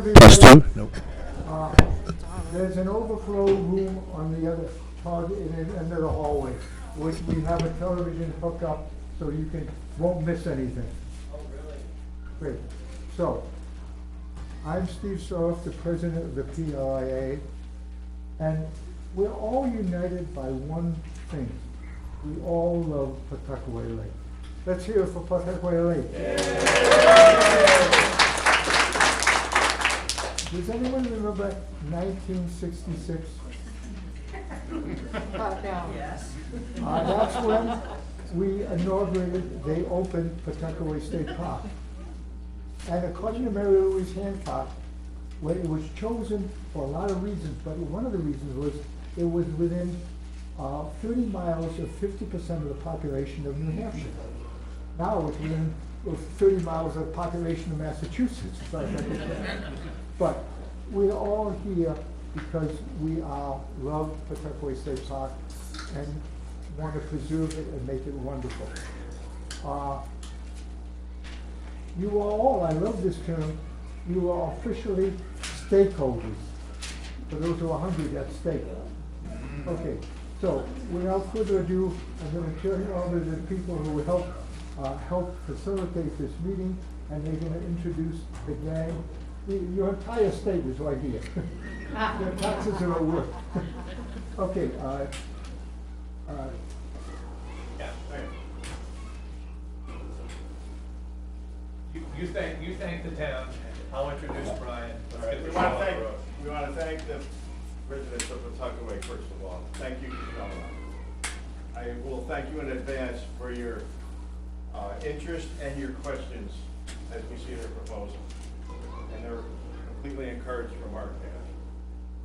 everybody. Question? Nope. There's an overflow room on the other part in the end of the hallway, which we have a television hooked up so you won't miss anything. Oh, really? Great. So, I'm Steve Soroff, the president of the PLIA, and we're all united by one thing. We all love Pawtuckaway Lake. Let's hear it for Pawtuckaway Lake. Does anyone remember 1966? Yes. That's when we inaugurated, they opened Pawtuckaway State Park. And according to Mary Louise Hancock, when it was chosen for a lot of reasons, but one of the reasons was it was within 30 miles of 50% of the population of New Hampshire. Now it's within 30 miles of the population of Massachusetts. But we're all here because we love Pawtuckaway State Park and want to preserve it and make it wonderful. You are all, I love this term, you are officially stakeholders. For those who are hungry, that's steak. Okay, so without further ado, I'm going to turn it over to the people who will help facilitate this meeting, and they're going to introduce the gang. Your entire state is right here. Their taxes are at work. Okay. Yeah, right. You thank the town. I'll introduce Brian. All right. We want to thank the residents of Pawtuckaway, first of all. Thank you for coming on. I will thank you in advance for your interest and your questions as we see their proposal. And they're completely encouraged from our staff.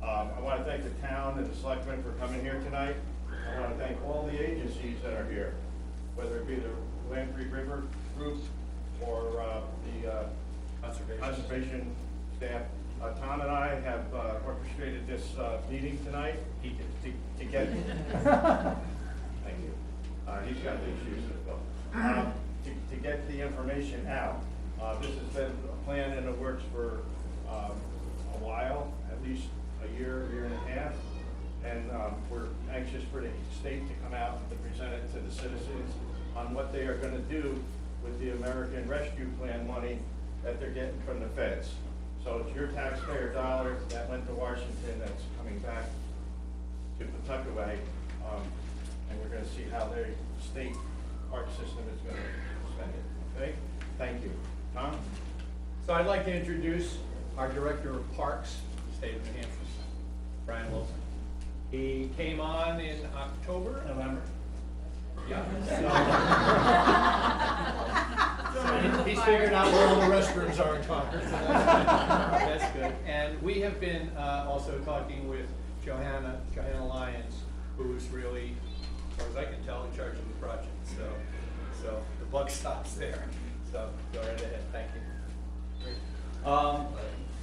I want to thank the town and the selectmen for coming here tonight. I want to thank all the agencies that are here, whether it be the Lamprey River Group or the conservation staff. Tom and I have orchestrated this meeting tonight to get. Thank you. He's got the issues as well. To get the information out. This has been a plan in the works for a while, at least a year and a half. And we're anxious for the state to come out and to present it to the citizens on what they are going to do with the American Rescue Plan money that they're getting from the feds. So it's your taxpayer dollar that went to Washington that's coming back to Pawtuckaway, and we're going to see how their state park system is going to spend it. Okay? Thank you. Tom? So I'd like to introduce our Director of Parks, in the state of New Hampshire, Brian Wilson. He came on in November. Yeah. So he's figured out where all the restrooms are in Concord. That's good. And we have been also talking with Johanna Lyons, who's really, as far as I can tell, in charge of the project. So the buck stops there. So go right ahead. Thank you.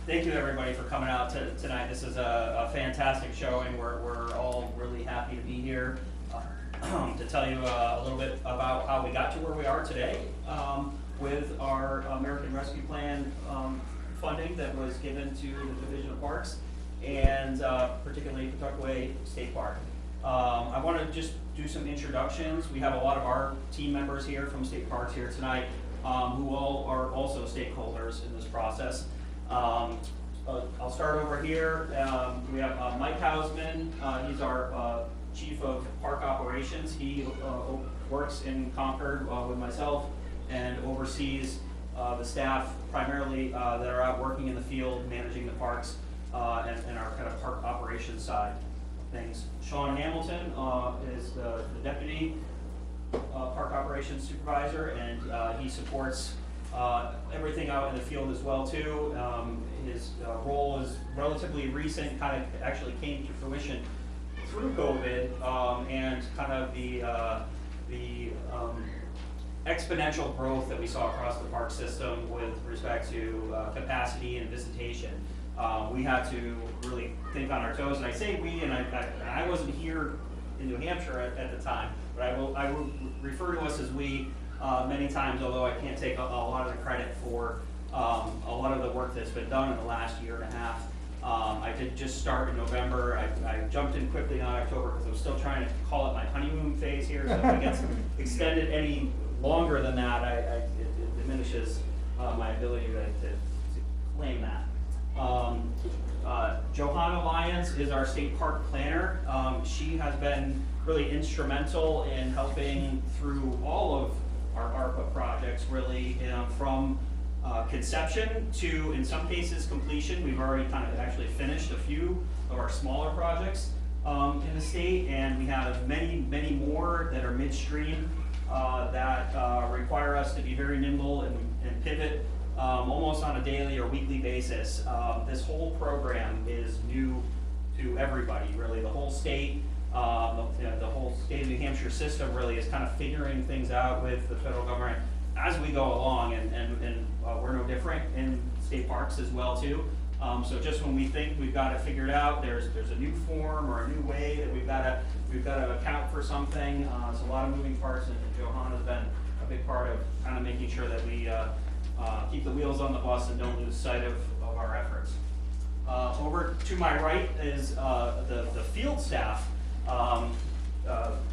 Thank you everybody for coming out tonight. This is a fantastic showing. We're all really happy to be here to tell you a little bit about how we got to where we are today with our American Rescue Plan funding that was given to the Division of Parks and particularly Pawtuckaway State Park. I want to just do some introductions. We have a lot of our team members here from State Parks here tonight who all are also stakeholders in this process. I'll start over here. We have Mike Hausman. He's our Chief of Park Operations. He works in Concord with myself and oversees the staff primarily that are out working in the field, managing the parks and our kind of park operations side of things. Sean Hamilton is the Deputy Park Operations Supervisor, and he supports everything out in the field as well too. His role is relatively recent, kind of actually came to fruition through COVID and kind of the exponential growth that we saw across the park system with respect to capacity and visitation. We had to really think on our toes, and I say we, and I wasn't here in New Hampshire at the time, but I will refer to us as we many times, although I can't take a lot of the credit for a lot of the work that's been done in the last year and a half. I did just start in November. I jumped in quickly on October because I'm still trying to call it my honeymoon phase here. So if it gets extended any longer than that, it diminishes my ability to claim that. Johanna Lyons is our state park planner. She has been really instrumental in helping through all of our ARPA projects, really, from conception to, in some cases, completion. We've already kind of actually finished a few of our smaller projects in the state, and we have many, many more that are midstream that require us to be very nimble and pivot almost on a daily or weekly basis. This whole program is new to everybody, really. The whole state, the whole state of New Hampshire system really is kind of figuring things out with the federal government as we go along, and we're no different in state parks as well too. So just when we think we've got it figured out, there's a new form or a new way that we've got to account for something. There's a lot of moving parts, and Johanna's been a big part of kind of making sure that we keep the wheels on the bus and don't lose sight of our efforts. Over to my right is the field staff,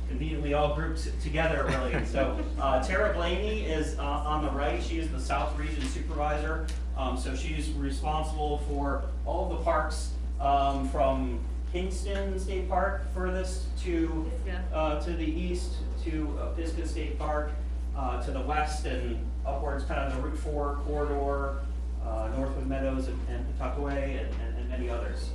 conveniently all grouped together, really. So Tara Blaney is on the right. She is the South Region Supervisor. So she's responsible for all of the parks from Kingston State Park furthest to the east, to Pisgah State Park, to the west and upwards, kind of the Route 4 corridor, Northwood Meadows and Pawtuckaway, and many others.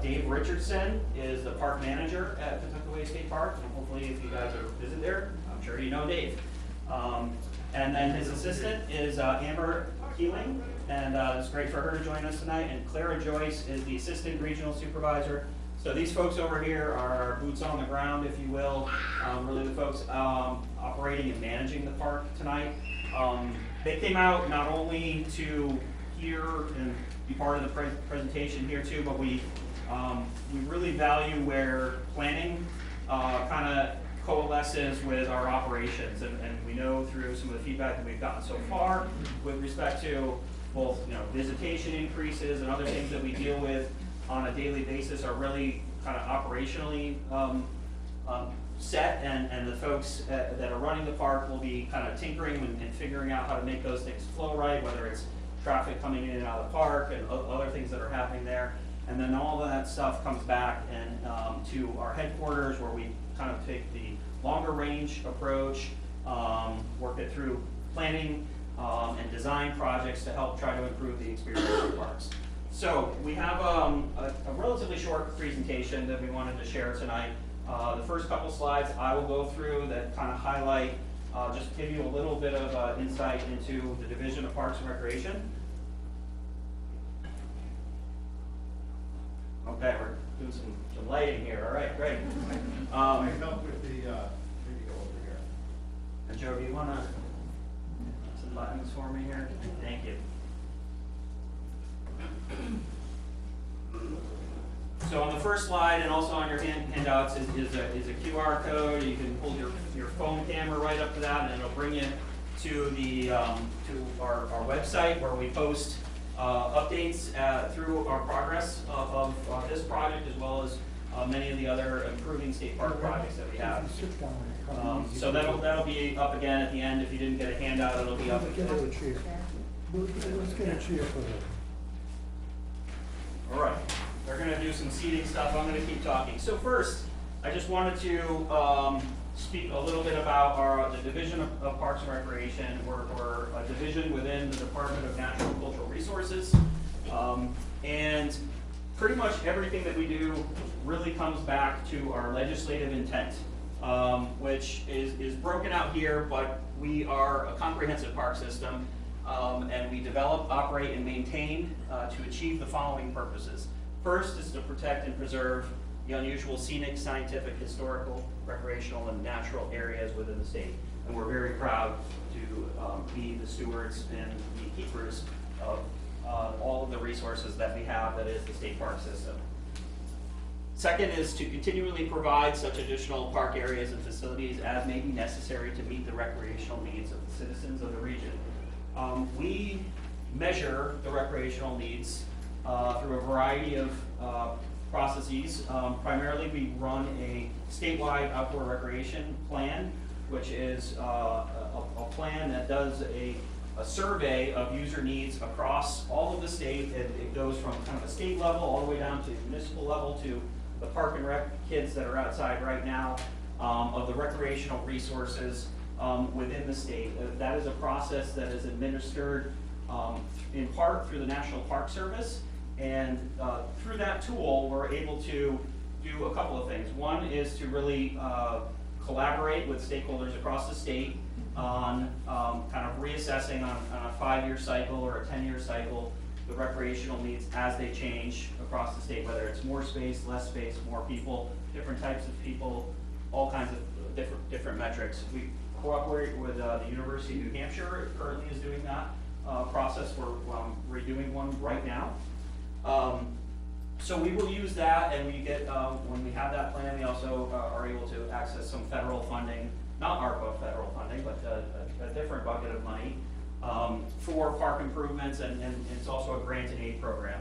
Dave Richardson is the park manager at Pawtuckaway State Park, and hopefully if you guys ever visit there, I'm sure you know Dave. And then his assistant is Amber Keeling, and it's great for her to join us tonight. And Clara Joyce is the assistant regional supervisor. So these folks over here are boots on the ground, if you will, really the folks operating and managing the park tonight. They came out not only to hear and be part of the presentation here too, but we really value where planning kind of coalesces with our operations, and we know through some of the feedback that we've gotten so far with respect to both visitation increases and other things that we deal with on a daily basis are really kind of operationally set, and the folks that are running the park will be kind of tinkering and figuring out how to make those things flow right, whether it's traffic coming in and out of the park and other things that are happening there. And then all of that stuff comes back and to our headquarters, where we kind of take the longer range approach, work it through planning and design projects to help try to improve the experience of the parks. So we have a relatively short presentation that we wanted to share tonight. The first couple slides I will go through that kind of highlight, just give you a little bit of insight into the Division of Parks and Recreation. Okay, we're doing some lighting here. All right, great. I help with the video over here. And Joe, do you want to some buttons for me here? Thank you. So on the first slide, and also on your handouts, is a QR code. You can pull your phone camera right up to that, and it'll bring you to the to our website, where we post updates through our progress of this project, as well as many of the other improving state park projects that we have. So that'll be up again at the end. If you didn't get a handout, it'll be up again. Let's get a cheer for them. All right, they're going to do some seating stuff. I'm going to keep talking. So first, I just wanted to speak a little bit about the Division of Parks and Recreation. We're a division within the Department of Natural and Cultural Resources. And pretty much everything that we do really comes back to our legislative intent, which is broken out here, but we are a comprehensive park system. And we develop, operate, and maintain to achieve the following purposes. First is to protect and preserve the unusual scenic, scientific, historical, recreational, and natural areas within the state. And we're very proud to be the stewards and the keepers of all of the resources that we have that is the state park system. Second is to continually provide such additional park areas and facilities as may be necessary to meet the recreational needs of the citizens of the region. We measure the recreational needs through a variety of processes. Primarily, we run a statewide outdoor recreation plan, which is a plan that does a survey of user needs across all of the state. It goes from kind of a state level all the way down to municipal level to the park and rec kids that are outside right now, of the recreational resources within the state. That is a process that is administered in part through the National Park Service. And through that tool, we're able to do a couple of things. One is to really collaborate with stakeholders across the state on kind of reassessing on a 5-year cycle or a 10-year cycle the recreational needs as they change across the state, whether it's more space, less space, more people, different types of people, all kinds of different metrics. We cooperate with the University of New Hampshire. It currently is doing that process. We're redoing one right now. So we will use that, and we get, when we have that plan, we also are able to access some federal funding, not ARPA federal funding, but a different bucket of money for park improvements, and it's also a grant and aid program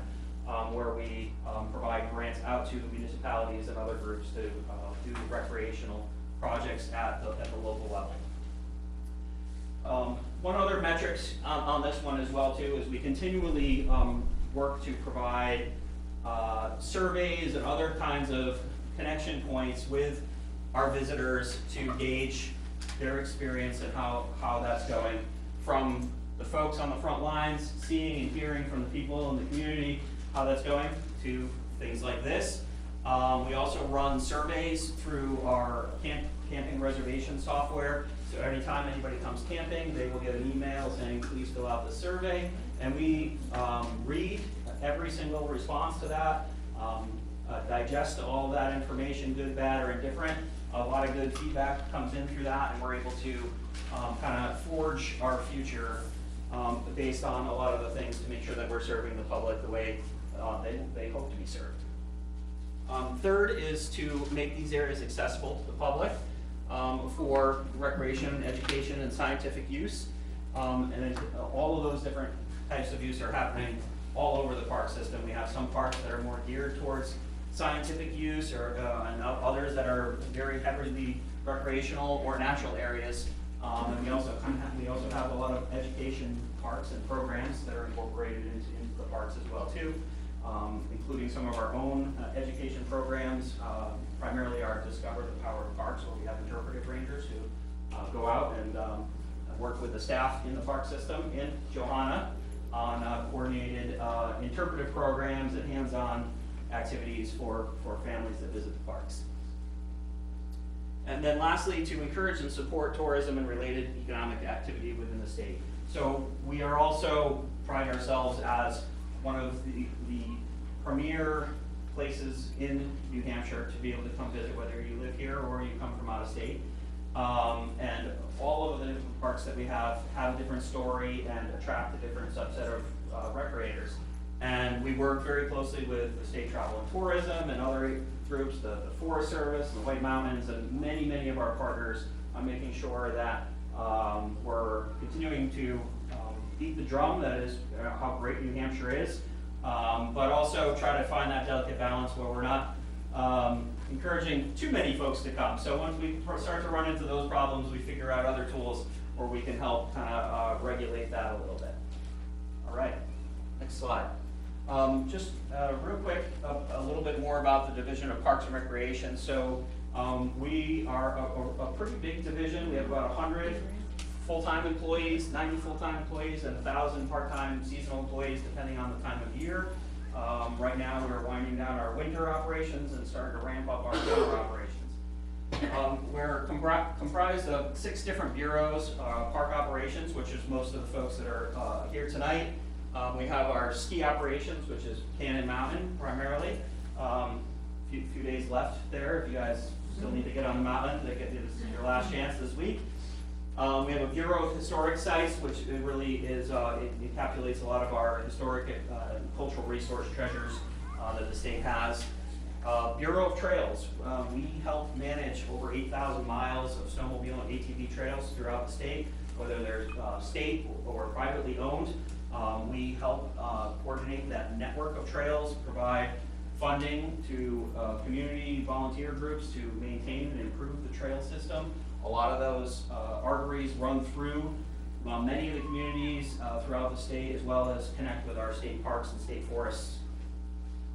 where we provide grants out to municipalities and other groups to do recreational projects at the local level. One other metrics on this one as well too is we continually work to provide surveys and other kinds of connection points with our visitors to gauge their experience and how that's going. From the folks on the front lines, seeing and hearing from the people in the community how that's going, to things like this. We also run surveys through our camping reservation software. So anytime anybody comes camping, they will get an email saying, please fill out the survey. And we read every single response to that, digest all of that information, good, bad, or indifferent. A lot of good feedback comes in through that, and we're able to kind of forge our future based on a lot of the things to make sure that we're serving the public the way they hope to be served. Third is to make these areas accessible to the public for recreation, education, and scientific use. And all of those different types of use are happening all over the park system. We have some parks that are more geared towards scientific use, and others that are very heavily recreational or natural areas. And we also have a lot of education parks and programs that are incorporated into the parks as well too, including some of our own education programs, primarily our Discover the Power of Parks, where we have interpretive rangers who go out and work with the staff in the park system in Johanna on coordinated interpretive programs and hands-on activities for families that visit the parks. And then lastly, to encourage and support tourism and related economic activity within the state. So we are also pride ourselves as one of the premier places in New Hampshire to be able to come visit, whether you live here or you come from out of state. And all of the different parks that we have a different story and attract a different subset of recreators. And we work very closely with the State Travel and Tourism and other groups, the Forest Service, and the White Mountains, and many of our partners on making sure that we're continuing to beat the drum that is how great New Hampshire is, but also try to find that delicate balance where we're not encouraging too many folks to come. So once we start to run into those problems, we figure out other tools where we can help kind of regulate that a little bit. All right, next slide. Just real quick, a little bit more about the Division of Parks and Recreation. So we are a pretty big division. We have about 100 full-time employees, 90 full-time employees, and 1,000 part-time seasonal employees, depending on the time of year. Right now, we're winding down our winter operations and starting to ramp up our summer operations. We're comprised of 6 different bureaus, park operations, which is most of the folks that are here tonight. We have our ski operations, which is Cannon Mountain primarily. Few days left there. If you guys still need to get on the mountain, this is your last chance this week. We have a Bureau of Historic Sites, which it really is, it encapsulates a lot of our historic and cultural resource treasures that the state has. Bureau of Trails, we help manage over 8,000 miles of snowmobile and ATV trails throughout the state. whether they're state or privately owned. We help coordinate that network of trails, provide funding to community volunteer groups to maintain and improve the trail system. A lot of those arteries run through many of the communities throughout the state, as well as connect with our state parks and state forests.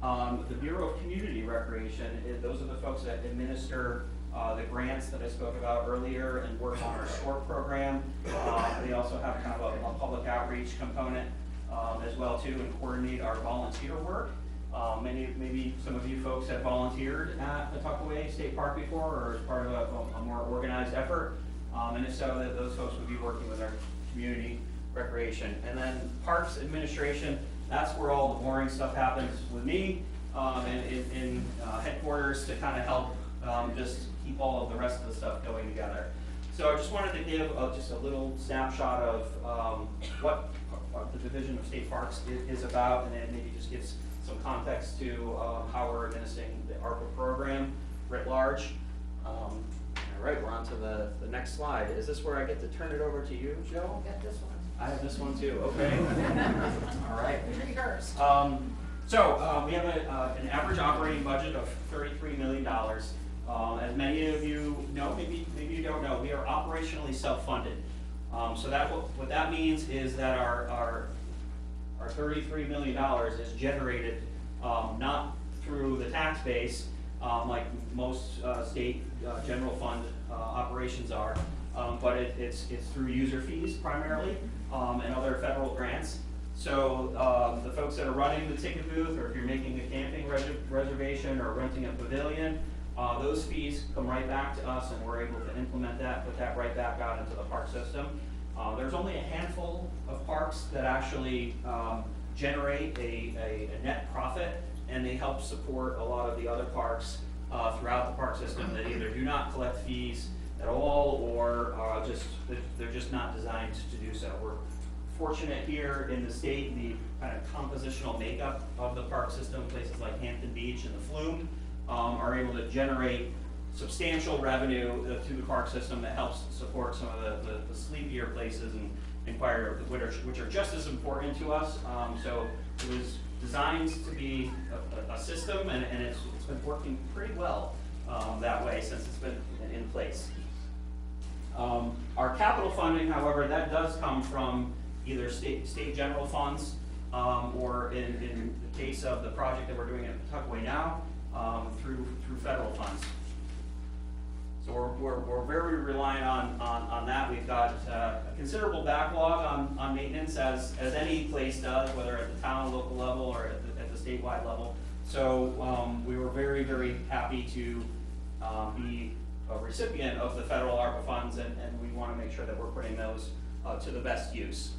The Bureau of Community Recreation, those are the folks that administer the grants that I spoke about earlier and work on our SOAR program. They also have kind of a public outreach component as well too, and coordinate our volunteer work. Maybe some of you folks have volunteered at Pawtuckaway State Park before, or as part of a more organized effort. And if so, those folks would be working with our community recreation. And then Parks Administration, that's where all the boring stuff happens with me and in headquarters to kind of help just keep all of the rest of the stuff going together. So I just wanted to give just a little snapshot of what the Division of State Parks is about, and then maybe just gives some context to how we're administering the ARPA program writ large. All right, we're on to the next slide. Is this where I get to turn it over to you, Joe? Got this one. I have this one too, okay. All right. We rehearsed. We have an average operating budget of $33 million. As many of you know, maybe you don't know, we are operationally self-funded. So that what that means is that our $33 million is generated not through the tax base like most state general fund operations are, but it's through user fees primarily and other federal grants. So the folks that are running the ticket booth, or if you're making a camping reservation or renting a pavilion, those fees come right back to us, and we're able to implement that, put that right back out into the park system. There's only a handful of parks that actually generate a net profit, and they help support a lot of the other parks throughout the park system that either do not collect fees at all, or they're just not designed to do so. We're fortunate here in the state, the kind of compositional makeup of the park system, places like Hampton Beach and the Flume are able to generate substantial revenue through the park system that helps support some of the sleepier places and quieter, which are just as important to us. So it was designed to be a system, and it's been working pretty well that way since it's been in place. Our capital funding, however, that does come from either state general funds, or in the case of the project that we're doing at Pawtuckaway now, through federal funds. So we're very reliant on that. We've got a considerable backlog on maintenance, as any place does, whether at the town, local level, or at the statewide level. So we were very, very happy to be a recipient of the federal ARPA funds, and we want to make sure that we're putting those to the best use.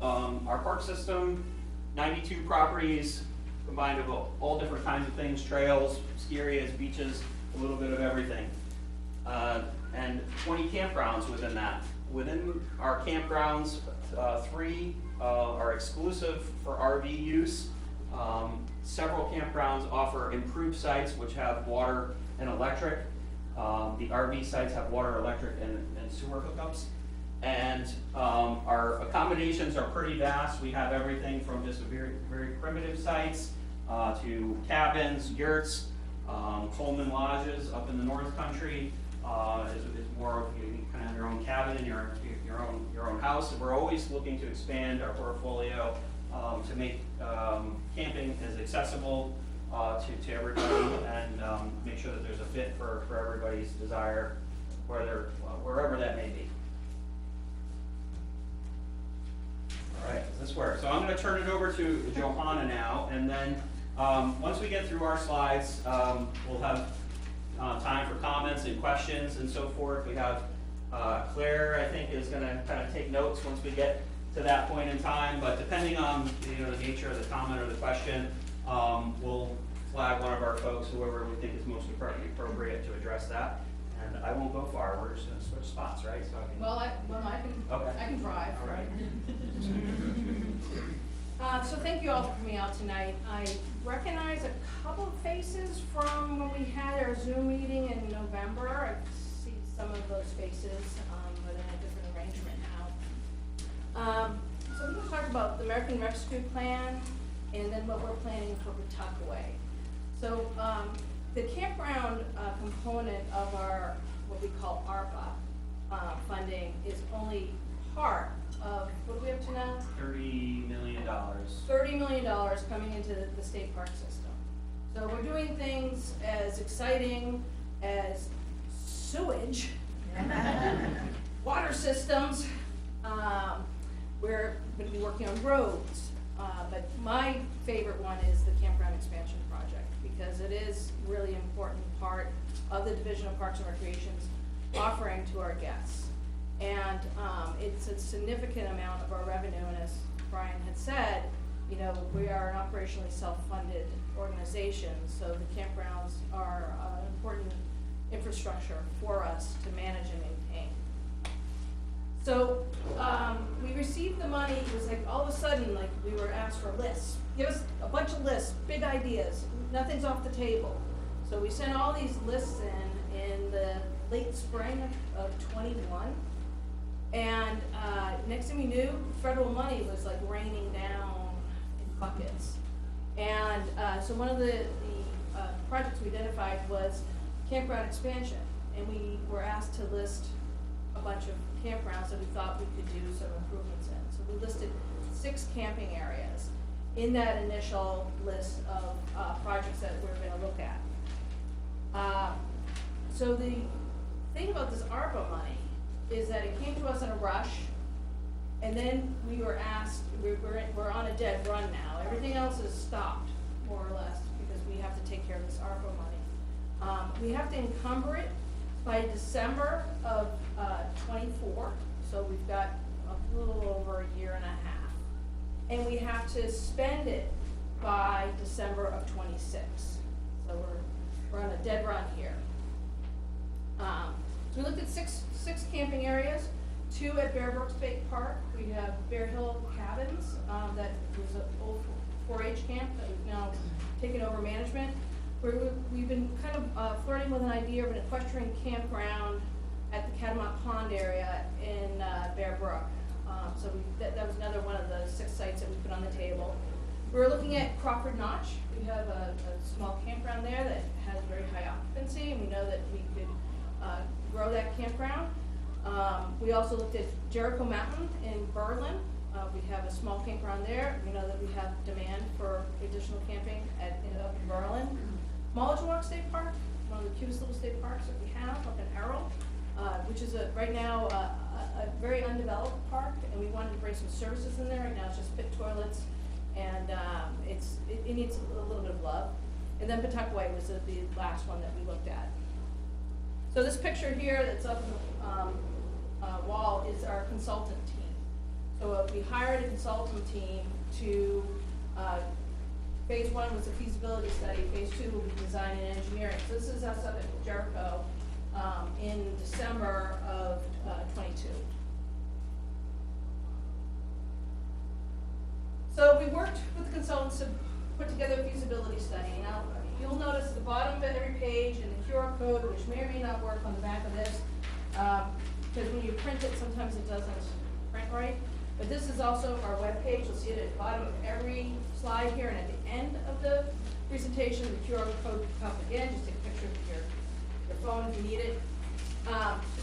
Our park system, 92 properties, combined of all different kinds of things: trails, ski areas, beaches, a little bit of everything. And 20 campgrounds within that. Within our campgrounds, 3 are exclusive for RV use. Several campgrounds offer improved sites which have water and electric. The RV sites have water, electric, and sewer hookups. And our accommodations are pretty vast. We have everything from just very, very primitive sites to cabins, yurts, Coleman lodges up in the North Country. Is more of you kind of have your own cabin in your own house. And we're always looking to expand our portfolio to make camping as accessible to everybody, and make sure that there's a fit for everybody's desire, wherever that may be. All right, does this work? So I'm going to turn it over to Johanna now, and then once we get through our slides, we'll have time for comments and questions and so forth. We have Claire, I think, is going to kind of take notes once we get to that point in time, but depending on the nature of the comment or the question, we'll flag one of our folks, whoever we think is most appropriate to address that. And I won't go far. We're just going to switch spots, right? So I can drive. All right. So thank you all for coming out tonight. I recognize a couple of faces from when we had our Zoom meeting in November. I see some of those faces, but in a different arrangement. about the American Rescue Plan and then what we're planning for Pawtuckaway. So the campground component of our, what we call ARPA funding is only part of, what do we have to now? $30 million. $30 million coming into the state park system. So we're doing things as exciting as sewage, water systems, we're going to be working on roads. But my favorite one is the campground expansion project, because it is really important part of the Division of Parks and Recreation's offering to our guests. And it's a significant amount of our revenue, and as Brian had said, you know, we are an operationally self-funded organization, so the campgrounds are an important infrastructure for us to manage and maintain. So we received the money. It was like all of a sudden, like we were asked for lists. Give us a bunch of lists, big ideas. Nothing's off the table. So we sent all these lists in the late spring of 21. And next thing we knew, federal money was like raining down in buckets. And so one of the projects we identified was campground expansion. And we were asked to list a bunch of campgrounds that we thought we could do some improvements in. So we listed 6 camping areas in that initial list of projects that we're going to look at. So the thing about this ARPA money is that it came to us in a rush, and then we were asked, we're on a dead run now. Everything else is stopped, more or less, because we have to take care of this ARPA money. We have to encumber it by December of 24, so we've got a little over a year and a half. And we have to spend it by December of 26. So we're on a dead run here. So we looked at six camping areas, 2 at Bear Brook State Park. We have Bear Hill Cabins, that was an old 4-H camp that we've now taken over management. We've been kind of flirting with an idea of an equestrian campground at the Catamount Pond area in Bear Brook. So that was another one of the 6 sites that we put on the table. We're looking at Crawford Notch. We have a small campground there that has very high occupancy, and we know that we could grow that campground. We also looked at Jericho Mountain in Berlin. We have a small campground there. We know that we have demand for additional camping up in Berlin. Walk State Park, one of the cutest little state parks that we have up in Errol, which is right now a very undeveloped park, and we wanted to bring some services in there. Right now it's just pit toilets, and it needs a little bit of love. And then Pawtuckaway was the last one that we looked at. So this picture here that's up on the wall is our consultant team. So we hired a consultant team to, phase 1 was a feasibility study, phase 2 will be design and engineering. So this is us up at Jericho in December of 22. So we worked with the consultants to put together a feasibility study. Now, you'll notice at the bottom of every page and the QR code, which may or may not work on the back of this, because when you print it, sometimes it doesn't print right. But this is also our webpage. You'll see it at the bottom of every slide here, and at the end of the presentation, the QR code will come again. Just take a picture of your phone if you need it.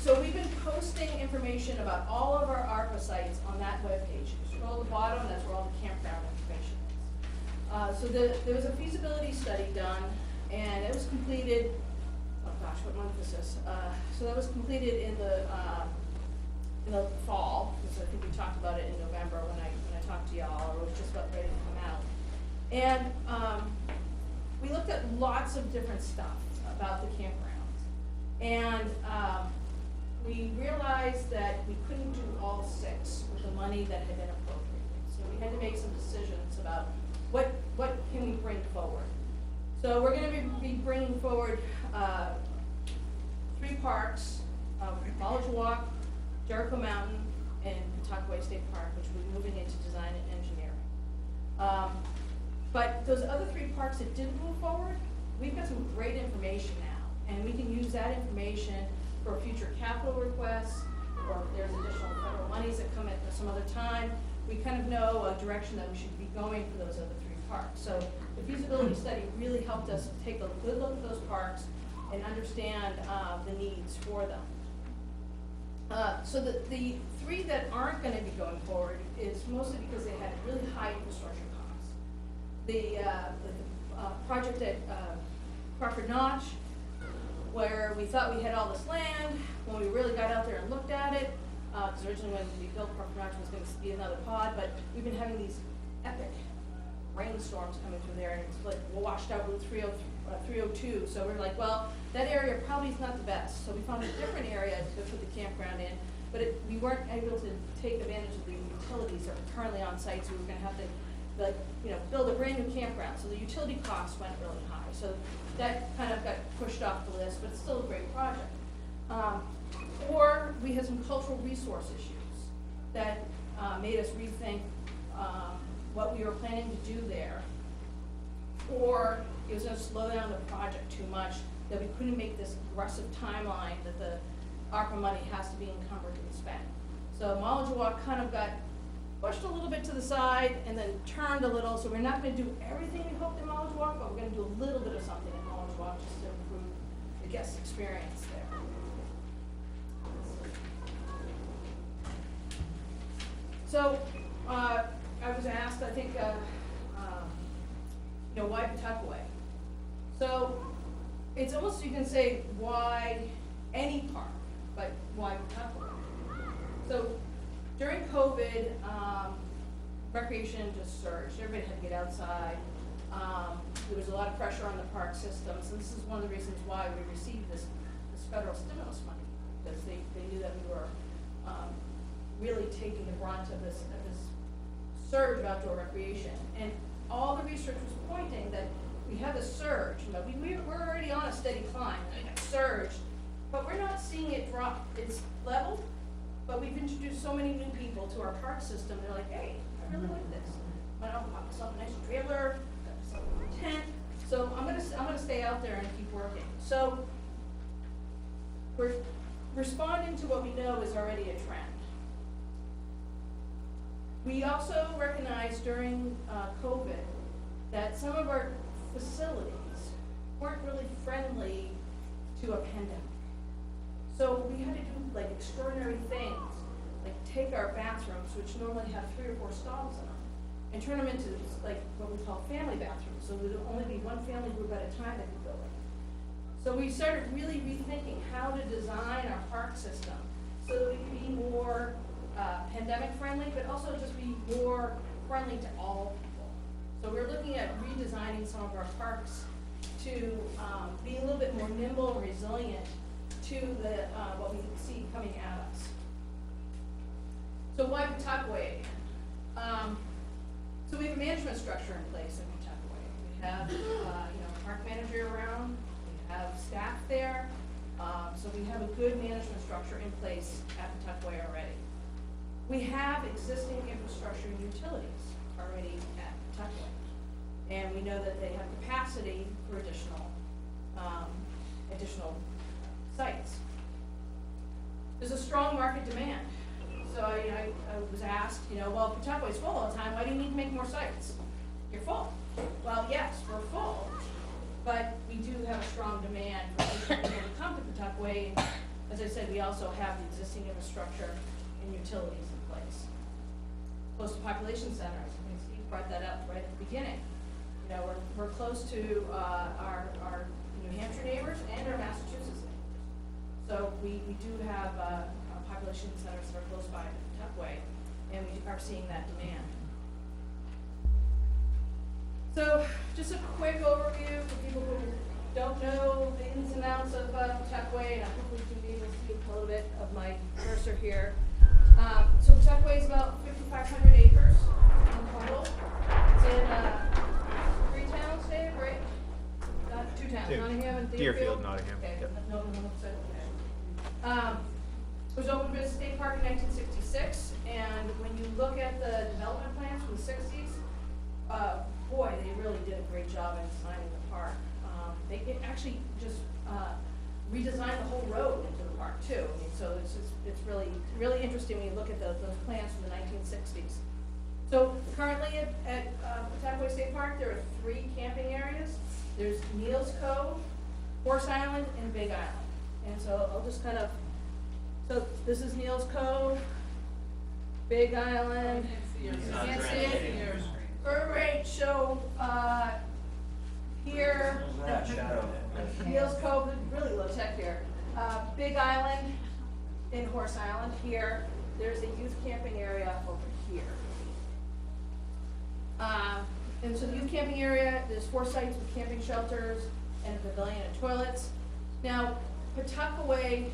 So we've been posting information about all of our ARPA sites on that webpage. You scroll to the bottom, that's where all the campground information is. So there was a feasibility study done, and it was completed, oh gosh, what month was this? So that was completed in the fall, because I think we talked about it in November when I talked to y'all, or it was just about ready to come out. And we looked at lots of different stuff about the campgrounds. And we realized that we couldn't do all 6 with the money that had been appropriated. So we had to make some decisions about what can we bring forward. So we're going to be bringing forward 3 parks, College Walk, Jericho Mountain, and Pawtuckaway State Park, which will be moving into design and engineering. But those other 3 parks that didn't move forward, we've got some great information now, and we can use that information for future capital requests, or if there's additional federal monies that come at some other time, we kind of know a direction that we should be going for those other 3 parks. So the feasibility study really helped us take a good look at those parks and understand the needs for them. So the 3 that aren't going to be going forward is mostly because they had really high infrastructure costs. The project at Crawford Notch, where we thought we had all this land, when we really got out there and looked at it, because originally when we built Crawford Notch it was going to be another pod, but we've been having these epic rainstorms coming through there, and it's like washed out Route 302. So we're like, well, that area probably is not the best. So we found a different area to put the campground in, but we weren't able to take advantage of the utilities that are currently on site. So we were going to have to, like, build a brand new campground. So the utility costs went really high. So that kind of got pushed off the list, but it's still a great project. Or we had some cultural resource issues that made us rethink what we were planning to do there. Or it was going to slow down the project too much, that we couldn't make this aggressive timeline that the ARPA money has to be encumbered and spent. So Malajawak kind of got pushed a little bit to the side and then turned a little. So we're not going to do everything we hoped in Malajawak, but we're going to do a little bit of something in Malajawak just to improve the guest experience there. So I was asked, I think, why Pawtuckaway? So it's almost, you can say, why any park, but why Pawtuckaway? So during COVID, recreation just surged. Everybody had to get outside. There was a lot of pressure on the park systems, and this is one of the reasons why we received this federal stimulus money, because they knew that we were really taking the brunt of this surge of outdoor recreation. And all the research was pointing that we have a surge. We're already on a steady climb, a surge, but we're not seeing it drop. It's leveled, but we've introduced so many new people to our park system. They're like, hey, I really like this. I'm gonna pop myself a nice trailer, got myself a tent. So I'm gonna stay out there and keep working. So we're responding to what we know is already a trend. We also recognized during COVID that some of our facilities weren't really friendly to a pandemic. So we had to do like extraordinary things, like take our bathrooms, which normally have 3 or 4 stalls in them, and turn them into like what we call family bathrooms. So there would only be one family group at a time that could go in. So we started really rethinking how to design our park system so that we could be more pandemic friendly, but also just be more friendly to all people. So we're looking at redesigning some of our parks to be a little bit more nimble and resilient to the what we see coming at us. So why Pawtuckaway? So we have a management structure in place in Pawtuckaway. We have a park manager around. We have staff there. So we have a good management structure in place at Pawtuckaway already. We have existing infrastructure and utilities already at Pawtuckaway, and we know that they have capacity for additional sites. There's a strong market demand. So I was asked, well, Pawtuckaway's full all the time. Why do you need to make more sites? You're full. Well, yes, we're full, but we do have a strong demand for people to come to Pawtuckaway. And as I said, we also have the existing infrastructure and utilities in place. Close to population centers. I mean, Steve brought that up right at the beginning. We're close to our New Hampshire neighbors and our Massachusetts neighbors. So we do have population centers that are close by to Pawtuckaway, and we are seeing that demand. So just a quick overview for people who don't know the ins and outs of Pawtuckaway, and I hope we can be able to see a little bit of my cursor here. So Pawtuckaway is about 5,500 acres in total. It's in 3 towns, Dave, right? 2 towns, Nottingham and Deerfield. Nottingham. Okay, Yep. no, okay. It was opened as a state park in 1966, and when you look at the development plans from the 60s, boy, they really did a great job in designing the park. They actually just redesigned the whole road into the park too. I mean, so it's really interesting when you look at those plans from the 1960s. So currently at Pawtuckaway State Park, there are 3 camping areas. There's Neal's Cove, Horse Island, and Big Island. And so I'll just kind of, so this is Neal's Cove, Big Island. You can't see it. Right, so, here, Neal's Cove, really low tech here. Big Island and Horse Island here. There's a youth camping area over here. And so the youth camping area, there's 4 sites with camping shelters and a pavilion and toilets. Now, Pawtuckaway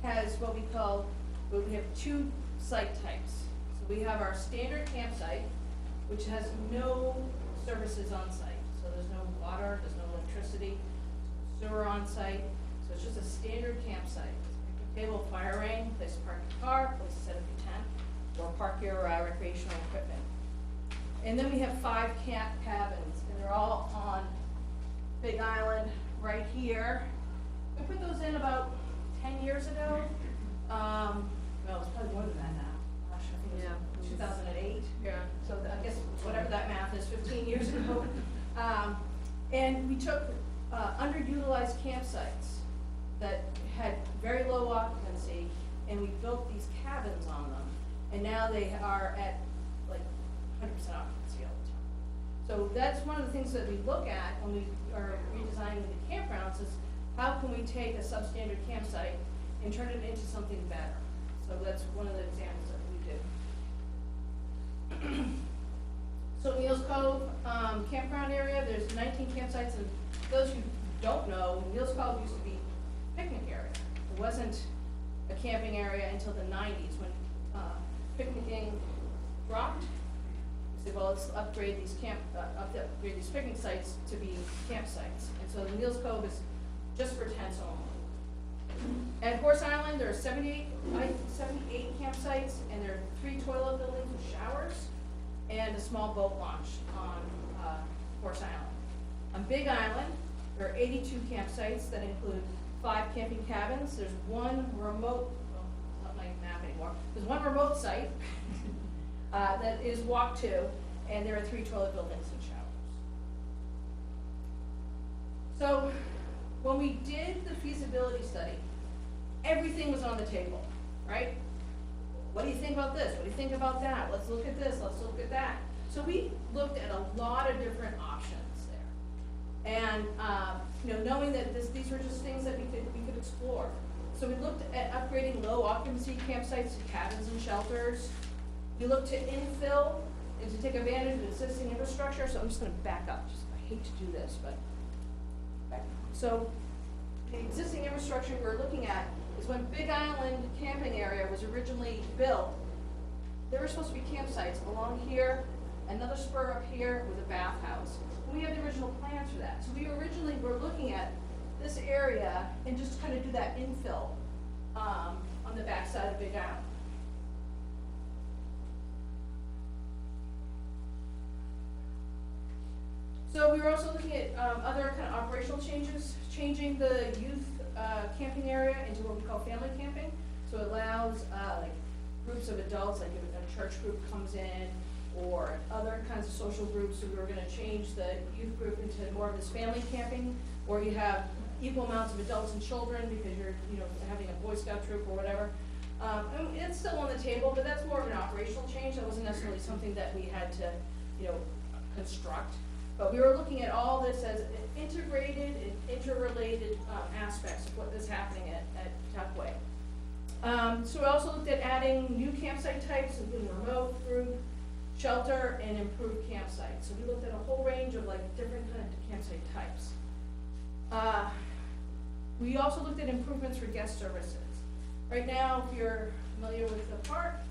has what we have 2 site types. So we have our standard campsite, which has no services on site. So there's no water, there's no electricity, sewer on site. So it's just a standard campsite. Picnic table, fire ring, place to park your car, place to set up your tent, or park your recreational equipment. And then we have 5 camp cabins, and they're all on Big Island right here. We put those in about 10 years ago. Well, it's probably more than that now. Gosh, I think it was 2008. Yeah. So I guess whatever that math is, 15 years ago. And we took underutilized campsites that had very low occupancy, and we built these cabins on them. And now they are at like 100% occupancy all the time. So that's one of the things that we look at when we are redesigning the campgrounds is how can we take a substandard campsite and turn it into something better? So that's one of the examples that we do. So Neal's Cove campground area, there's 19 campsites, and those who don't know, Neal's Cove used to be a picnic area. It wasn't a camping area until the 90s when picnicking dropped. We said, well, let's upgrade these upgrade these picnic sites to be campsites. And so the Neal's Cove is just for tents only. At Horse Island, there are 78 campsites, and there are 3 toilet buildings with showers, and a small boat launch on Horse Island. On Big Island, there are 82 campsites that include 5 camping cabins. There's 1 remote, well, not my map anymore, there's 1 remote site that is walk to, and there are 3 toilet buildings and showers. So when we did the feasibility study, everything was on the table, right? What do you think about this? What do you think about that? Let's look at this, let's look at that. So we looked at a lot of different options there. And knowing that these were just things that we could explore. So we looked at upgrading low occupancy campsites to cabins and shelters. We looked to infill and to take advantage of existing infrastructure. So I'm just gonna back up, I hate to do this, but back up. So the existing infrastructure we're looking at is when Big Island camping area was originally built, there were supposed to be campsites along here, another spur up here with a bathhouse. And we have the original plans for that. So we originally were looking at this area and just kind of do that infill on the backside of Big Island. So we were also looking at other kind of operational changes, changing the youth camping area into what we call family camping. So it allows like groups of adults, like if a church group comes in, or other kinds of social groups. So we were going to change the youth group into more of this family camping, or you have equal amounts of adults and children because you're having a Boy Scout troop or whatever. And it's still on the table, but that's more of an operational change. That wasn't necessarily something that we had to construct. But we were looking at all this as integrated and interrelated aspects of what is happening at Pawtuckaway. So we also looked at adding new campsite types, including remote, group, shelter, and improved campsites. So we looked at a whole range of different kind of campsite types. We also looked at improvements for guest services. Right now, if you're familiar with the park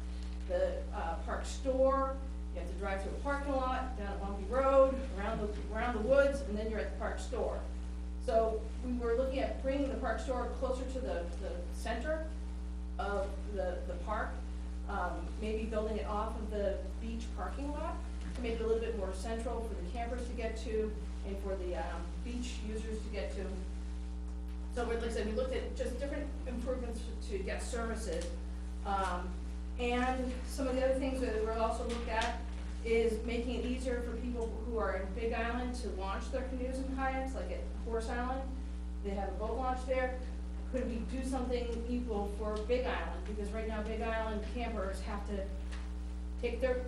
park store, you have to drive through a parking lot, down a bumpy road, around the woods, and then you're at the park store. So we were looking at bringing the park store closer to the center of the park, maybe building it off of the beach parking lot to make it a little bit more central for the campers to get to and for the beach users to get to. So like I said, we looked at just different improvements to guest services. And some of the other things that we also looked at is making it easier for people who are in Big Island to launch their canoes and kayaks, like at Horse Island. They have a boat launch there. Could we do something equal for Big Island? Because right now, Big Island campers have to take their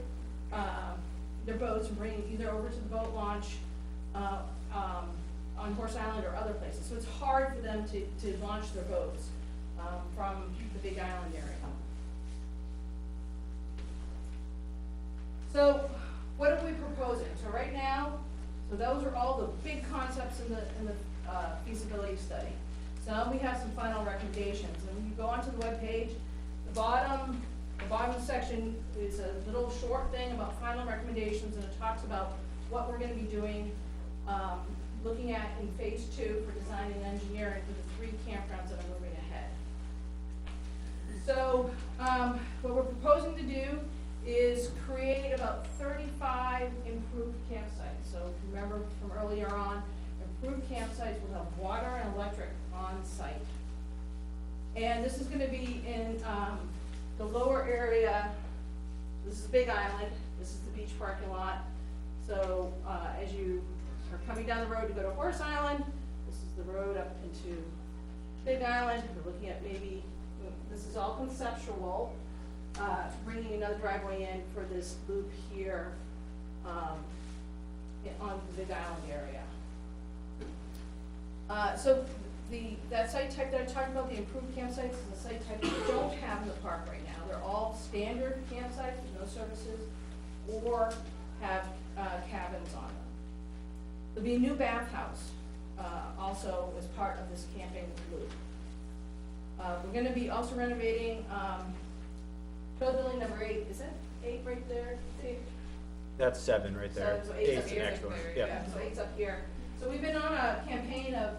boats and bring it either over to the boat launch on Horse Island or other places. So it's hard for them to launch their boats from the Big Island area. So what are we proposing? So right now, so those are all the big concepts in the feasibility study. So now we have some final recommendations. And when you go onto the webpage, the bottom section is a little short thing about final recommendations, and it talks about what we're going to be doing, looking at in phase 2 for design and engineering for the 3 campgrounds that are moving ahead. So what we're proposing to do is create about 35 improved campsites. So if you remember from earlier on, improved campsites will have water and electric on site. And this is going to be in the lower area. This is Big Island. This is the beach parking lot. So as you are coming down the road to go to Horse Island, this is the road up into Big Island. We're looking at maybe, this is all conceptual, bringing another driveway in for this loop here on the Big Island area. So that site type that I talked about, the improved campsites, is a site type we don't have in the park right now. They're all standard campsites with no services or have cabins on them. There'll be a new bathhouse also as part of this camping loop. We're going to be also renovating code building number 8. Is that 8 right there, Dave? That's 7 right there. So 8's up 8's the here. next one. Yeah, Yeah. so 8's up here. So we've been on a campaign of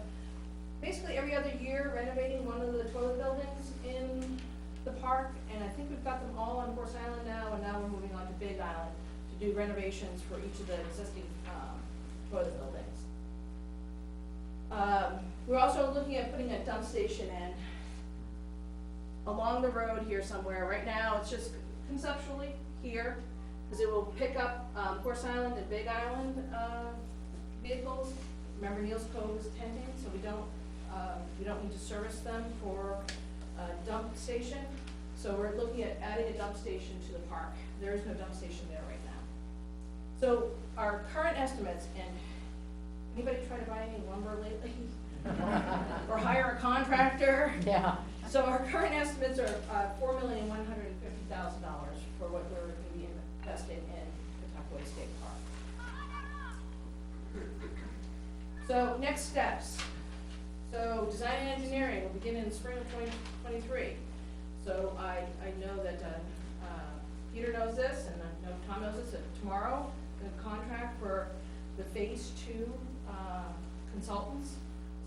basically every other year renovating one of the toilet buildings in the park, and I think we've got them all on Horse Island now, and now we're moving on to Big Island to do renovations for each of the existing toilet buildings. We're also looking at putting a dump station in along the road here somewhere. Right now, it's just conceptually here, because it will pick up Horse Island and Big Island vehicles. Remember, Neal's Cove is tending, so we don't need to service them for a dump station. So we're looking at adding a dump station to the park. There is no dump station there right now. So our current estimates, and anybody try to buy any lumber lately? Or hire a contractor? Yeah. So our current estimates are $4,150,000 for what we're going to be investing in Pawtuckaway State Park. So next steps. So design and engineering will begin in the spring of 2023. So I know that Peter knows this, and I know Tom knows this, that tomorrow the contract for the phase 2 consultants is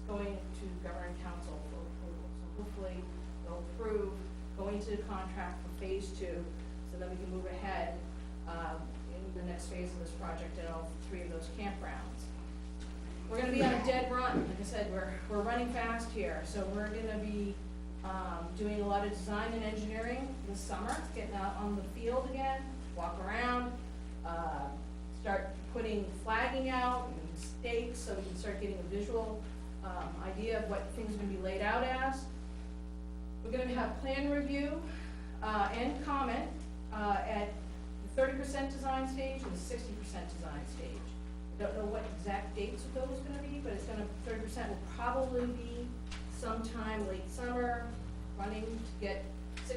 going to governing council for approval. So hopefully they'll approve going to contract for phase 2, so then we can move ahead in the next phase of this project at all 3 of those campgrounds. We're going to be on a dead run. Like I said, we're running fast here. So we're going to be doing a lot of design and engineering this summer, getting out on the field again, walk around, start putting flagging out and stakes so we can start getting a visual idea of what things are going to be laid out as. We're going to have plan review and comment at the 30% design stage and the 60% design stage. Don't know what exact dates of those are going to be, but it's going to 30% will probably be sometime late summer, running to get 60%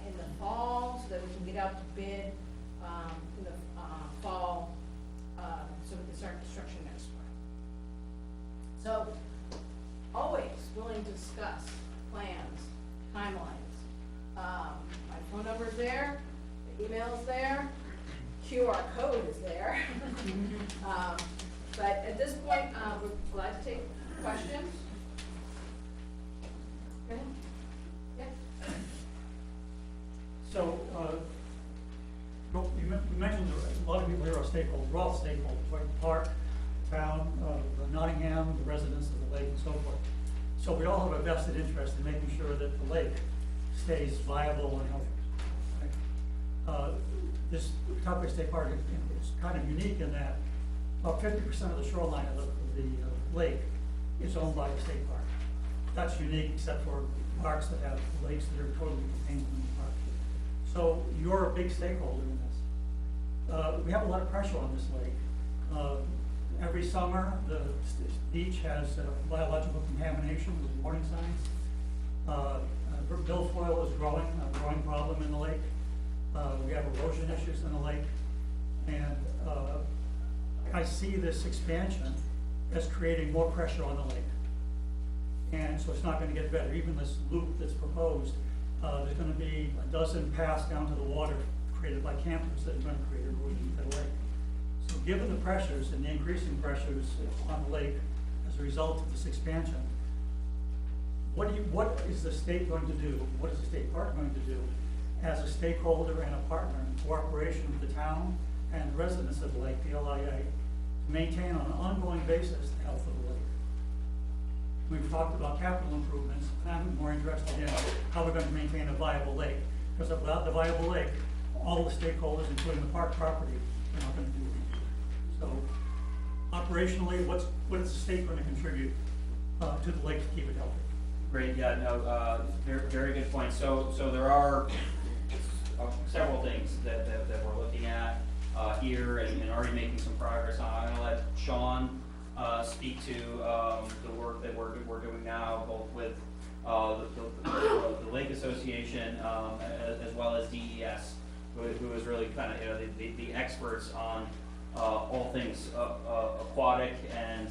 in the fall, so that we can get out to bid in the fall, so we can start construction next spring. So, always willing to discuss plans, timelines. My phone number is there, the email is there. QR code is there. But at this point, we're glad to take questions. Go ahead. Yeah. So, you mentioned a lot of people here are stakeholders, we're all stakeholders, right? The park, the town, the Nottingham, the residents of the lake and so forth. So we all have a vested interest in making sure that the lake stays viable and healthy. Right? this Pawtuckaway State Park is kind of unique in that about 50% of the shoreline of the lake is owned by the state park. That's unique except for parks that have lakes that are totally contained in the park. So you're a big stakeholder in this. We have a lot of pressure on this lake. Every summer, the beach has biological contamination with warning signs. Milfoil is growing, a growing problem in the lake. We have erosion issues in the lake. And I see this expansion as creating more pressure on the lake. And so it's not going to get better. Even this loop that's proposed, there's going to be a dozen paths down to the water created by campers that are going to create erosion to the lake. So given the pressures and the increasing pressures on the lake as a result of this expansion, what is the state going to do? What is the state park going to do as a stakeholder and a partner in cooperation with the town and the residents of the lake, PLIA, to maintain on an ongoing basis the health of the lake? We've talked about capital improvements, and I'm more interested in how we're going to maintain a viable lake. Because without the viable lake, all the stakeholders, including the park property, are not going to do it. So operationally, what is the state going to contribute to the lake to keep it healthy? Great, yeah, no, very good point. So there are several things that we're looking at here and already making some progress on. I'm gonna let Sean speak to the work that we're doing now, both with the Lake Association as well as DES, who is really kind of the experts on all things aquatic and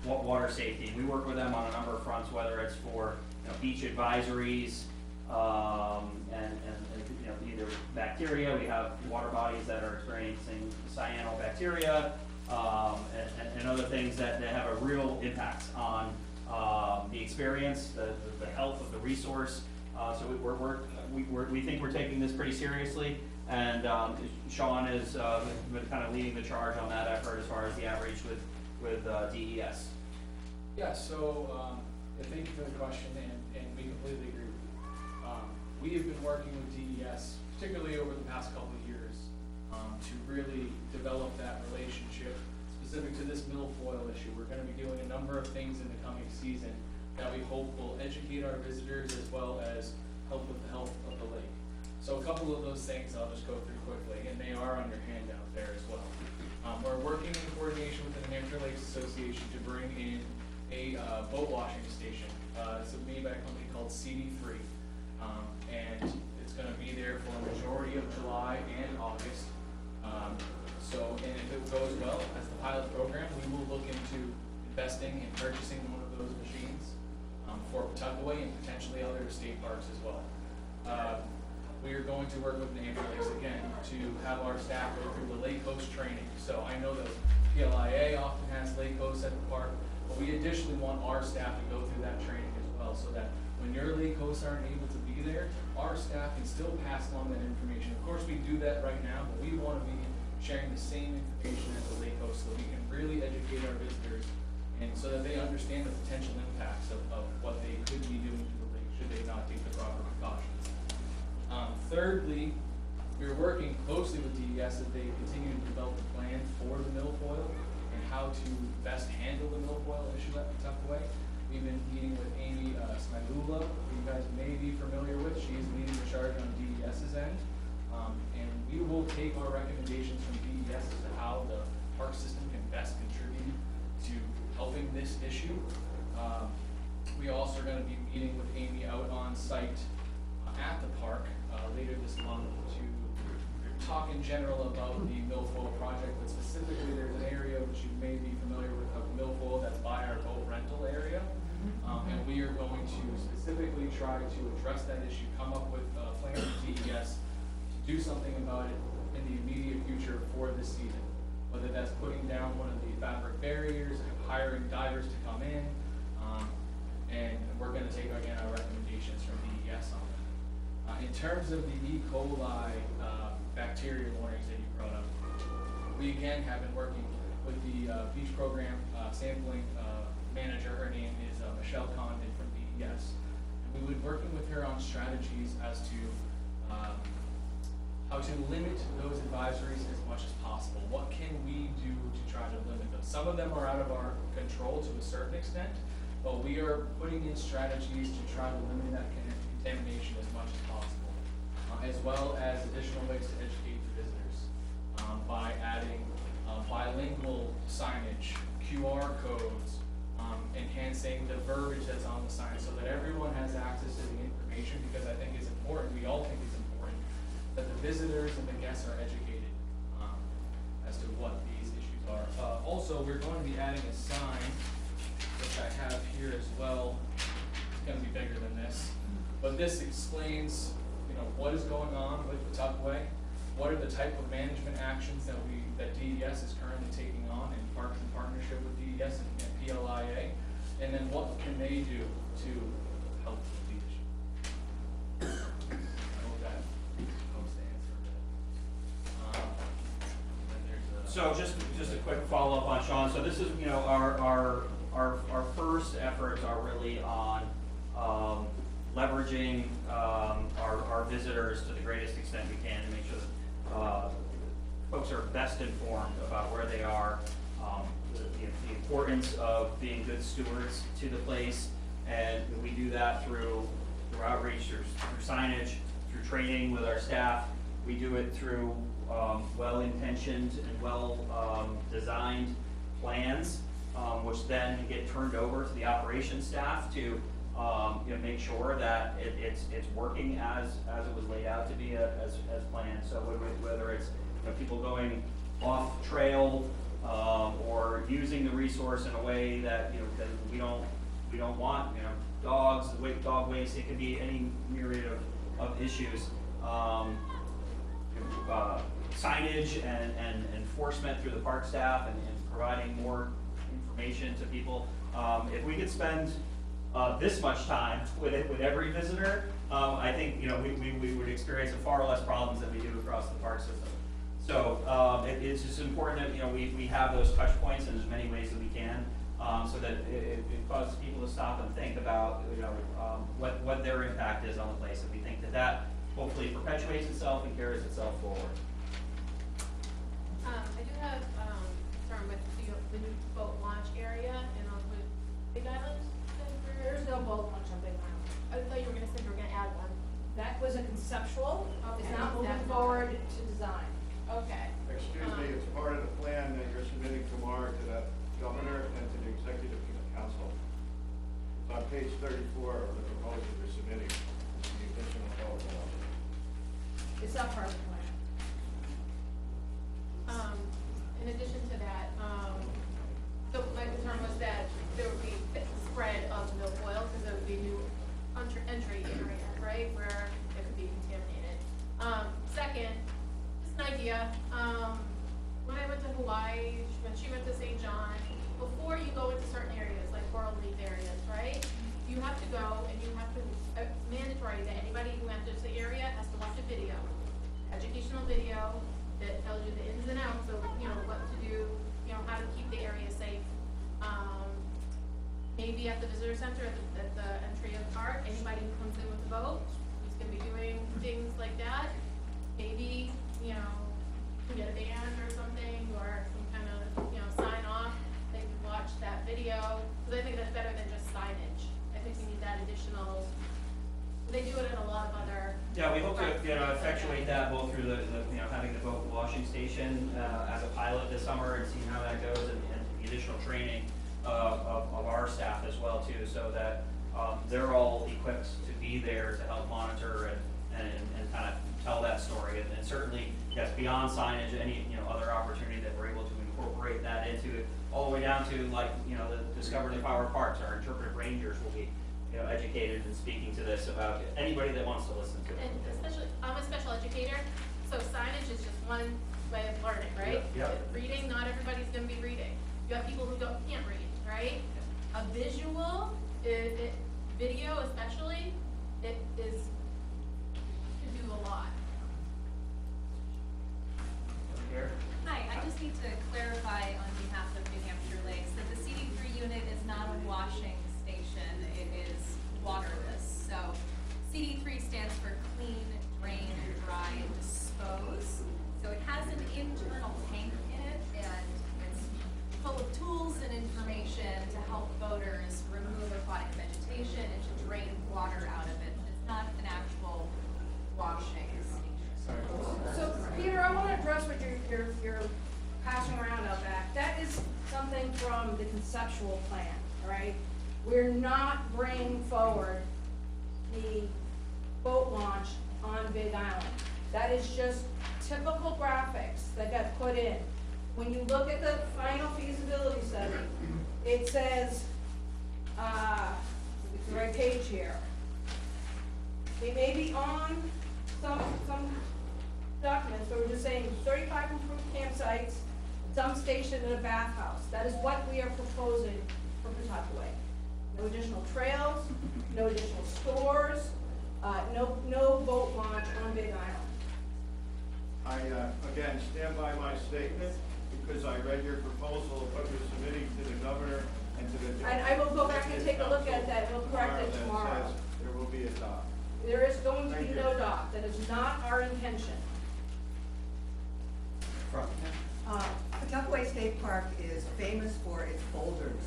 water safety. We work with them on a number of fronts, whether it's for beach advisories and either bacteria. We have water bodies that are experiencing cyanobacteria and other things that have a real impact on the experience, the health of the resource. So we think we're taking this pretty seriously, and Sean is been kind of leading the charge on that effort as far as the outreach with DES. Yeah, so thank you for the question, and we completely agree with you. We have been working with DES, particularly over the past couple of years, to really develop that relationship specific to this milfoil issue. We're going to be doing a number of things in the coming season that we hope will educate our visitors as well as help with the health of the lake. So a couple of those things I'll just go through quickly, and they are on your handout there as well. We're working in coordination with the New Hampshire Lakes Association to bring in a boat washing station. It's made by a company called CD3, and it's going to be there for a majority of July and August. And if it goes well as the pilot program, we will look into investing and purchasing one of those machines for Pawtuckaway and potentially other state parks as well. We are going to work with New Hampshire Lakes again to have our staff go through the lake host training. So I know that PLIA often has lake hosts at the park, but we additionally want our staff to go through that training as well, so that when your lake hosts aren't able to be there, our staff can still pass along that information. Of course, we do that right now, but we want to be sharing the same information as the lake hosts so that we can really educate our visitors and so that they understand the potential impacts of what they could be doing to the lake should they not take the proper precautions. Thirdly, we're working closely with DES as they continue to develop a plan for the milfoil and how to best handle the milfoil issue at Pawtuckaway. We've been meeting with Amy Smagula, who you guys may be familiar with. She's leading the charge on DES's end. And we will take our recommendations from DES as to how the park system can best contribute to helping this issue. We also are going to be meeting with Amy out on site at the park later this month to talk in general about the milfoil project, but specifically there's an area which you may be familiar with of milfoil that's by our boat rental area. And we are going to specifically try to address that issue, come up with a plan with DES to do something about it in the immediate future for this season. Whether that's putting down one of the fabric barriers, hiring divers to come in, and we're going to take again our recommendations from DES on that. In terms of the E. coli bacteria warnings that you brought up, we again have been working with the beach program sampling manager. Her name is Michelle Condon from DES. And we would be working with her on strategies as to how to limit those advisories as much as possible. What can we do to try to limit them? Some of them are out of our control to a certain extent, but we are putting in strategies to try to limit that contamination as much as possible, as well as additional ways to educate the visitors by adding bilingual signage, QR codes, enhancing the verbiage that's on the sign so that everyone has access to the information, because I think it's important, we all think it's important, that the visitors and the guests are educated as to what these issues are. Also, we're going to be adding a sign, which I have here as well. It's going to be bigger than this, but this explains, what is going on with Pawtuckaway, what are the type of management actions that DES is currently taking on in partnership with DES and PLIA, and then what can they do to help with the issue. I hope that helps to answer that. Then there's a. So just a quick follow-up on Sean. So this is, our first efforts are really on leveraging our visitors to the greatest extent we can to make sure that folks are best informed about where they are, the importance of being good stewards to the place, and we do that through outreach, through signage, through training with our staff. We do it through well-intentioned and well-designed plans, which then get turned over to the operations staff to make sure that it's working as it was laid out to be as planned. So whether it's people going off trail or using the resource in a way that that we don't want, dogs, dog waste. It could be any myriad of issues. Signage and enforcement through the park staff and providing more information to people. If we could spend this much time with every visitor, I think we would experience far less problems than we do across the park system. So it's just important that we have those touch points in as many ways as we can, so that it causes people to stop and think about what their impact is on the place. And we think that hopefully perpetuates itself and carries itself forward. I do have concern with the new boat launch area in Big Island. There's no boat launch on Big Island. I thought you were going to say you were going to add one. That was a conceptual, Okay. it's not moving That's forward to design. Okay. Excuse me, it's part of the plan that you're submitting tomorrow to the governor and to the executive council. It's on page 34 of the proposal you're submitting, the additional vote. It's not part of the plan. In addition to that, so my concern was that there would be spread of milk oil because there would be new entry area, right, where it could be contaminated. Second, just an idea. When I went to Hawaii, when she went to St. John, before you go into certain areas like coral reef areas, right, you have to go and you have to. It's mandatory that anybody who enters the area has to watch a video, educational video that tells you the ins and outs of what to do, how to keep the area safe. Maybe at the visitor center, at the entry of the park, anybody who comes in with a boat, who's going to be doing things like that, maybe can get a band or something, or some kind of sign off. They can watch that video, because I think that's better than just signage. I think we need that additional. They do it in a lot of other. Yeah, we hope to effectuate that both through the having the boat washing station as a pilot this summer and seeing how that goes, and the additional training of our staff as well too, so that they're all equipped to be there to help monitor and kind of tell that story. And certainly, yes, beyond signage, any other opportunity that we're able to incorporate that into it, all the way down to the Discover the Power Parks. Our interpretive rangers will be educated and speaking to this about anybody that wants to listen to it. And especially, I'm a special educator, so signage is just one way of learning, right? Yep. Reading, not everybody's going to be reading. You have people who can't read, right? A visual, video especially, it can do a lot. Here. Hi, I just need to clarify on behalf of New Hampshire Lakes that the CD3 unit is not a washing station, it is waterless. So CD3 stands for clean, drain, dry, and dispose. water out of it. It's not an actual washing station. So, Peter, I want to address what you're passing around out back. That is something from the conceptual plan, all right? We're not bringing forward the boat launch on Big Island. That is just typical graphics that got put in. When you look at the final feasibility study, it says, it's the right page here. It may be on some documents, but we're just saying 35 improved campsites, dump station and a bathhouse. That is what we are proposing for Pawtuckaway. No additional trails, no additional stores, no boat launch on Big Island. I, again, stand by my statement, because I read your proposal of what you're submitting to the governor and to the. And I will go back and take a look at that, we'll correct it tomorrow. That says there will be a dock. There is going to be Thank you. no dock, that is not our intention. Pawtuckaway State Park is famous for its boulders,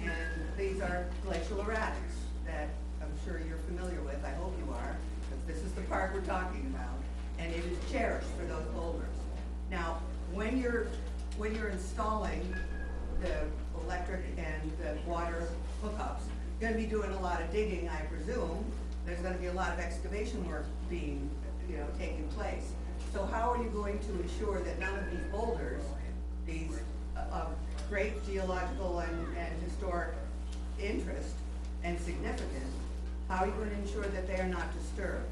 and these are glacial erratics that I'm sure you're familiar with, I hope you are, because this is the park we're talking about, and it is cherished for those boulders. Now, when you're installing the electric and the water hookups, you're gonna be doing a lot of digging, I presume. There's gonna be a lot of excavation work being, taking place. So how are you going to ensure that none of these boulders, these of great geological and historic interest and significance, how are you going to ensure that they are not disturbed?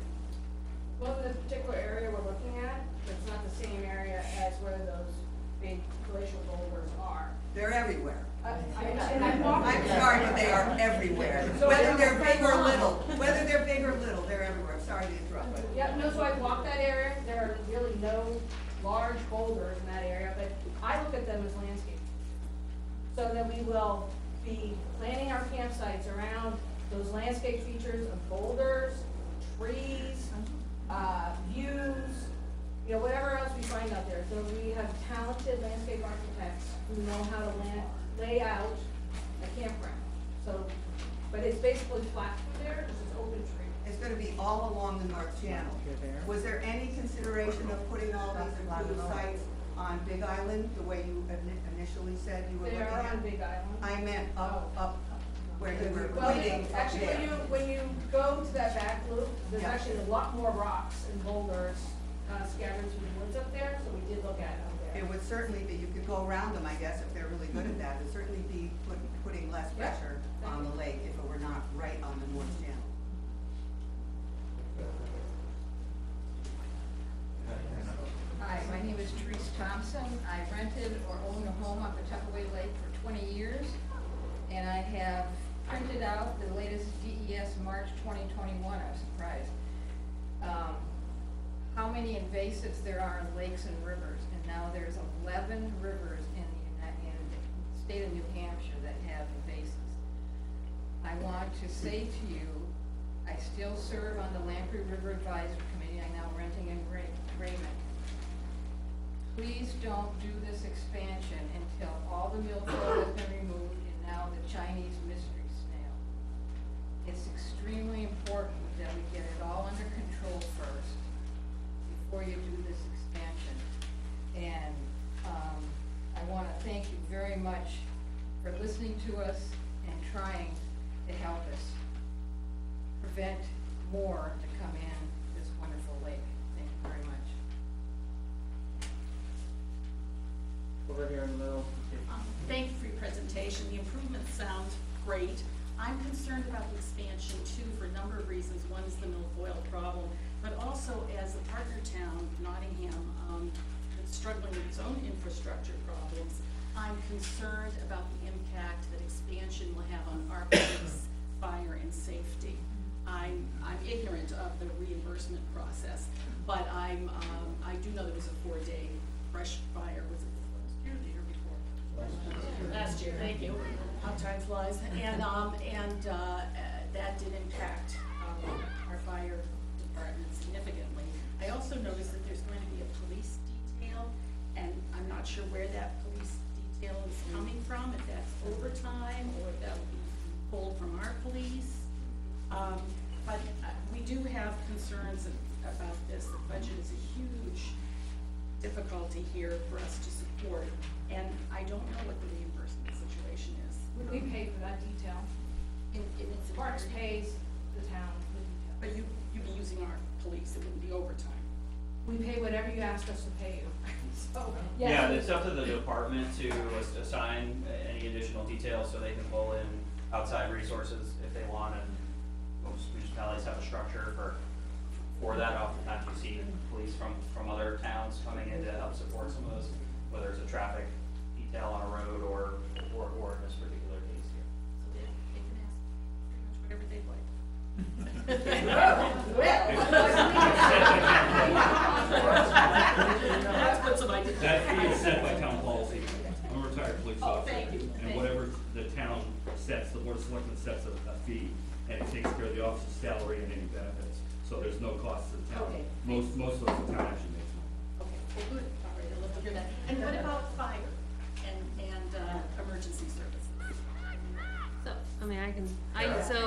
Well, the particular area we're looking at, it's not the same area as where those big glacial boulders are. They're everywhere. And I walked. I'm sorry, but they are everywhere. So Whether they're it's big or little, they're everywhere. I'm sorry to interrupt. Yeah, no, so I walked that area, there are really no large boulders in that area, but I look at them as landscape. So that we will be planning our campsites around those landscape features of boulders, trees, views, whatever else we find out there. So we have talented landscape architects who know how to lay out a campground. So, but it's basically flat through there, it's just open tree. It's gonna be all along the North Channel. Was there any consideration of putting all these improved sites on Big Island, the way you initially said you were They looking at? are on Big Island. I meant up where you were Well, pointing up actually, there. when you go to that back loop, there's Yeah. actually a lot more rocks and boulders scattered through the woods up there, so we did look at it up there. It would certainly be, you could go around them, I guess, if they're really good at that. It'd certainly be putting less Yeah. pressure on the lake if it were not right on the North Channel. Hi, my name is Therese Thompson. I rented or own a home on Pawtuckaway Lake for 20 years, and I have printed out the latest DES March 2021. I was surprised. How many invasives there are in lakes and rivers, and now there's 11 rivers in the state of New Hampshire that have invasives. I want to say to you, I still serve on the Lamprey River Advisory Committee. I'm now renting in Raymond. Please don't do this expansion until all the milfoil has been removed and now the Chinese mystery snail. It's extremely important that we get it all under control first before you do this expansion. And I want to thank you very much for listening to us and trying to help us prevent more to come in this wonderful lake. Thank you very much. Over here in the middle. Thank you for your presentation. The improvements sound great. I'm concerned about the expansion too for a number of reasons. One is the milfoil problem, but also as a partner town, Nottingham, that's struggling with its own infrastructure problems, I'm concerned about the impact that expansion will have on our police, fire, and safety. I'm ignorant of the reimbursement process, but I do know there was a 4-day brush fire. Was it last year or the year before? Last year, thank you. How time flies. And that did impact our fire department significantly. I also noticed that there's going to be a police detail, and I'm not sure where that police detail is coming from, if that's overtime or if that will be pulled from our police. But we do have concerns about this. The budget is a huge difficulty here for us to support, and I don't know what the reimbursement situation is. We pay for that detail. In its Parks entirety. pays the town the detail. But you'd be using our police, it wouldn't be overtime. We pay whatever you ask us to pay you. So, yes. Yeah, it's up to the department to assign any additional details so they can pull in outside resources if they want, and most municipalities have a structure for that. Oftentimes you see police from other towns coming in to help support some of those, whether it's a traffic detail on a road or in this particular case here. So they can ask pretty much whatever they'd like. That's what somebody did. That fee is set by town policy. I'm a retired police Oh, officer. thank you. And Thank whatever the town sets, the board of selectmen sets a fee, and it takes care of the officer's salary and any benefits. So there's no cost to the town. Okay. Most of the town actually makes money. Okay, well, good, all right, I'd love to hear that. And what about fire and emergency services? So,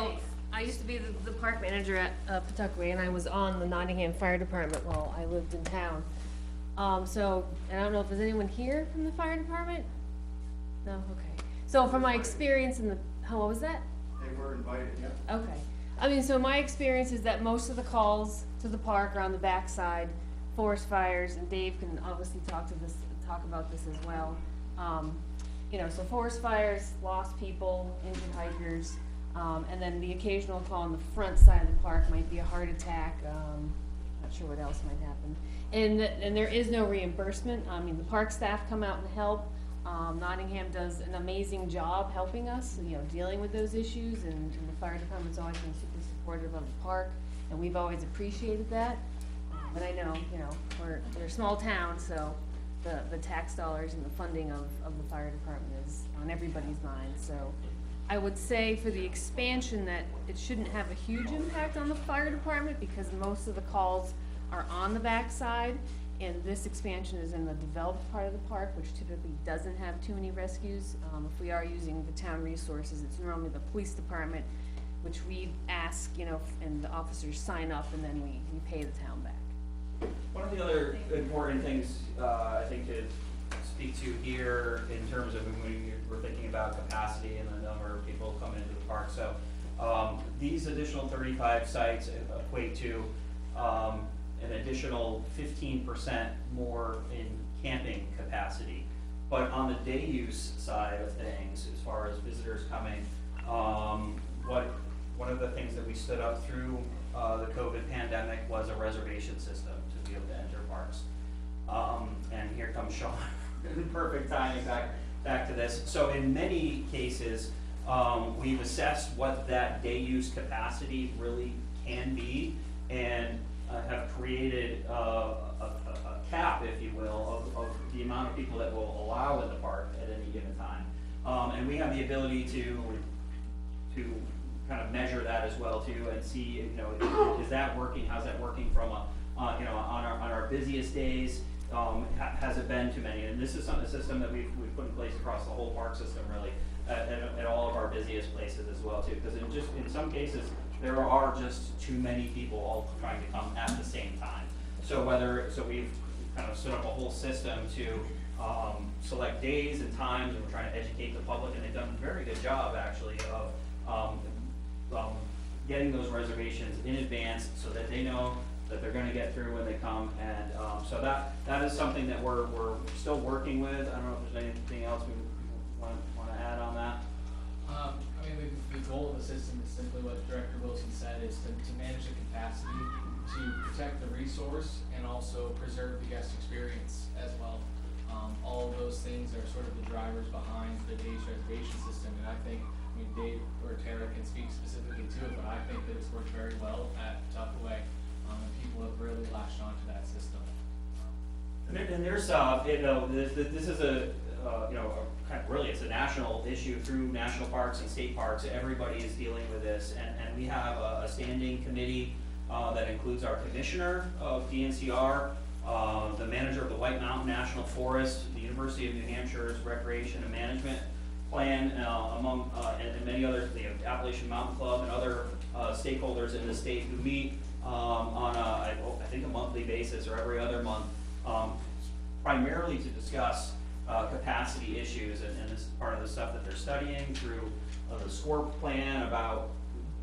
I used to be the park manager at Pawtuckaway, and I was on the Nottingham Fire Department while I lived in town. So, and I don't know if there's anyone here from the fire department? No, okay. So from my experience in what was that? They were invited, yeah. Okay. I mean, so my experience is that most of the calls to the park are on the backside, forest fires, and Dave can obviously talk about this as well. So forest fires, lost people, injured hikers, and then the occasional call on the front side of the park might be a heart attack, not sure what else might happen. And there is no reimbursement. I mean, the park staff come out and help. Nottingham does an amazing job helping us, dealing with those issues, and the fire department's always been super supportive of the park, and we've always appreciated that. But I know, we're a small town, so the tax dollars and the funding of the fire department is on everybody's mind. So I would say for the expansion that it shouldn't have a huge impact on the fire department, because most of the calls are on the backside, and this expansion is in the developed part of the park, which typically doesn't have too many rescues. If we are using the town resources, it's normally the police department, which we ask, and the officers sign up, and then we pay the town back. One of the other important things, I think, to speak to here in terms of when we're thinking about capacity and the number of people coming into the park. So these additional 35 sites equate to an additional 15% more in camping capacity. But on the day use side of things, as far as visitors coming, one of the things that we stood up through the COVID pandemic was a reservation system to be able to enter parks. And here comes Sean, perfect timing back to this. So in many cases, we've assessed what that day use capacity really can be, and have created a cap, if you will, of the amount of people that will allow in the park at any given time. And we have the ability to kind of measure that as well too, and see, is that working? How's that working from on our busiest days? Has it been too many? And this is a system that we've put in place across the whole park system, really, at all of our busiest places as well too. Because in some cases, there are just too many people all trying to come at the same time. So we've kind of set up a whole system to select days and times, and we're trying to educate the public, and they've done a very good job actually of getting those reservations in advance so that they know that they're going to get through when they come. And so that is something that we're still working with. I don't know if there's anything else we want to add on that. I mean, the goal of the system is simply what Director Wilson said, is to manage the capacity, to protect the resource, and also preserve the guest experience as well. All of those things are sort of the drivers behind the day's reservation system, and I think, Dave or Tara can speak specifically to it, but I think that it's worked very well at Pawtuckaway, and people have really latched onto that system. And there's, this is really, it's a national issue through national parks and state parks. Everybody is dealing with this, and we have a standing committee that includes our commissioner of DNCR, the manager of the White Mountain National Forest, the University of New Hampshire's Recreation and Management plan among, and many others, the Appalachian Mountain Club and other stakeholders in the state who meet on I think a monthly basis or every other month, primarily to discuss capacity issues, and this is part of the stuff that they're studying through the SCORP plan about,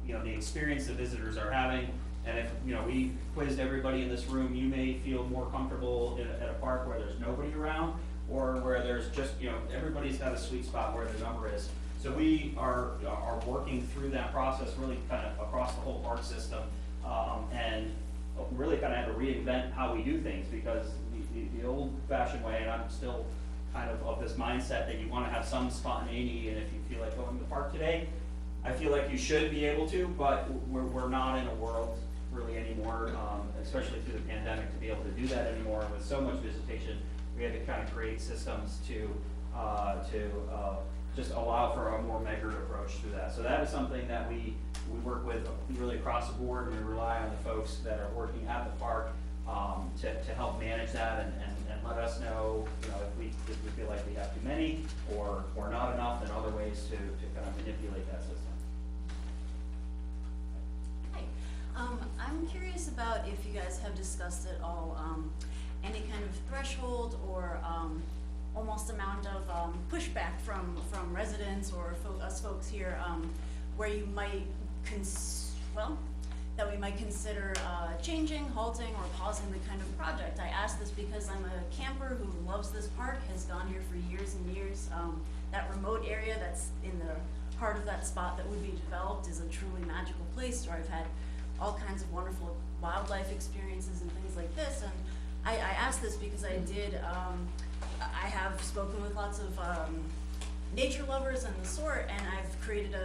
you know, the experience the visitors are having. And if, you know, we quizzed everybody in this room, you may feel more comfortable at a park where there's nobody around, or where there's just, you know, everybody's got a sweet spot where the number is. So we are working through that process really kind of across the whole park system, and really kind of had to reinvent how we do things, because the old-fashioned way, and I'm still kind of this mindset that you want to have some spontaneity, and if you feel like going to the park today, I feel like you should be able to, but we're not in a world really anymore, especially through the pandemic, to be able to do that anymore. With so much visitation, we had to kind of create systems to just allow for a more measured approach through that. So that is something that we work with really across the board, and we rely on the folks that are working at the park to help manage that and let us know, you know, if we feel like we have too many or not enough, and other ways to kind of manipulate that system. I'm curious about if you guys have discussed at all any kind of threshold or almost amount of pushback from residents or us folks here, where you might that we might consider changing, halting, or pausing the kind of project. I ask this because I'm a camper who loves this park, has gone here for years and years. That remote area that's in the heart of that spot that would be developed is a truly magical place where I've had all kinds of wonderful wildlife experiences and things like this. And I ask this because I I have spoken with lots of nature lovers and the sort, and I've created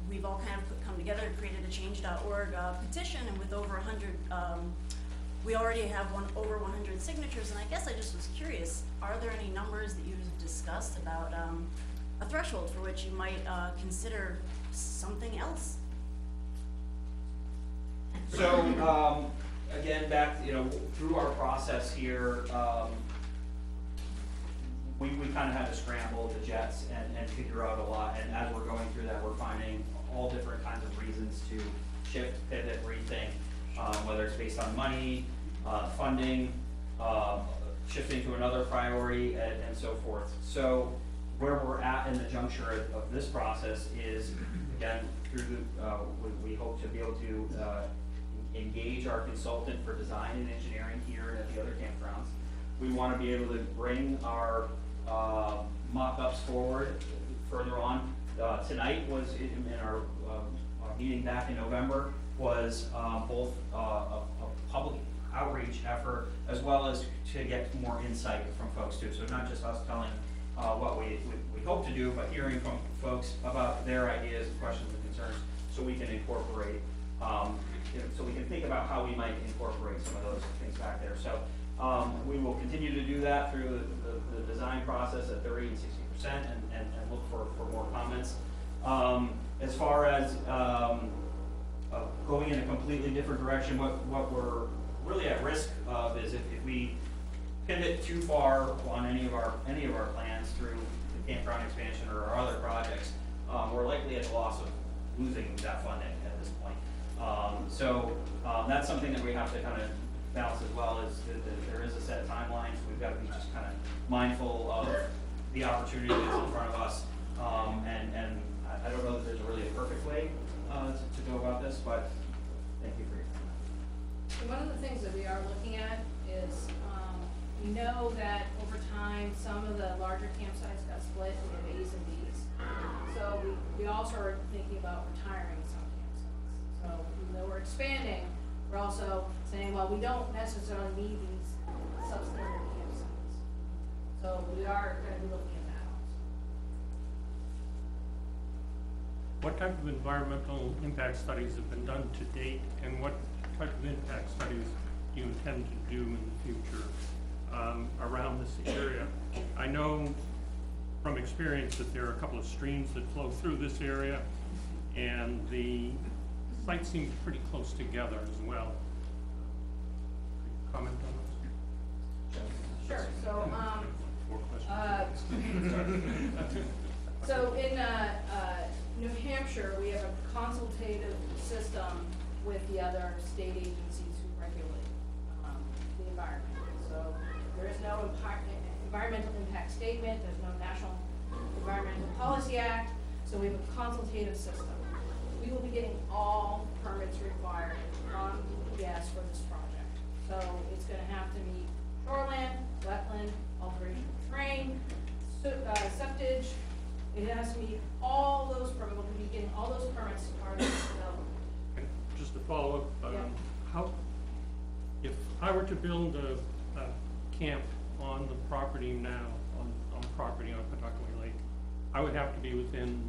we've all kind of come together and created a change.org petition, and with over 100, we already have over 100 signatures, and I guess I just was curious, are there any numbers that you've discussed about a threshold for which you might consider something else? So, again, back, you know, through our process here, we kind of had to scramble the jets and figure out a lot, and as we're going through that, we're finding all different kinds of reasons to shift, pivot, rethink, whether it's based on money, funding, shifting to another priority, and so forth. So where we're at in the juncture of this process is, again, through we hope to be able to engage our consultant for design and engineering here at the other campgrounds. We want to be able to bring our mock-ups forward further on. Tonight was in our meeting back in November was both a public outreach effort as well as to get more insight from folks too. So not just us telling what we hope to do, but hearing from folks about their ideas, questions, and concerns, so we can incorporate, so we can think about how we might incorporate some of those things back there. So we will continue to do that through the design process at 30 and 60%, and look for more comments. As far as going in a completely different direction, what we're really at risk of is if we pivot too far on any of our plans through the campground expansion or our other projects, we're likely at the loss of losing that funding at this point. So that's something that we have to kind of balance as well, is that there is a set timeline, so we've got to be just kind of mindful of the opportunity that's in front of us. And I don't know that there's really a perfect way to go about this, but thank you for your time. So one of the things that we are looking at is, we know that over time, some of the larger campsites got split into A's and B's. So we also are thinking about retiring some campsites. So even though we're expanding, we're also saying, well, we don't necessarily need these substandard campsites. So we are going to be looking at that also. What type of environmental impact studies have been done to date, and what type of impact studies do you intend to do in the future around this area? I know from experience that there are a couple of streams that flow through this area, and the sites seem pretty close together as well. Could you comment on those? Sure. So, So in New Hampshire, we have a consultative system with the other state agencies who regulate the environment. So there is no environmental impact statement, there's no National Environmental Policy Act, so we have a consultative system. We will be getting all permits required from DES for this project. So it's gonna have to meet shoreland, wetland, alteration of terrain, septage. It has to meet all those permits, we'll be getting all those permits as part of this development. And just to follow up, Yeah. how, if I were to build a camp on the property now, on property on Pawtuckaway Lake, I would have to be within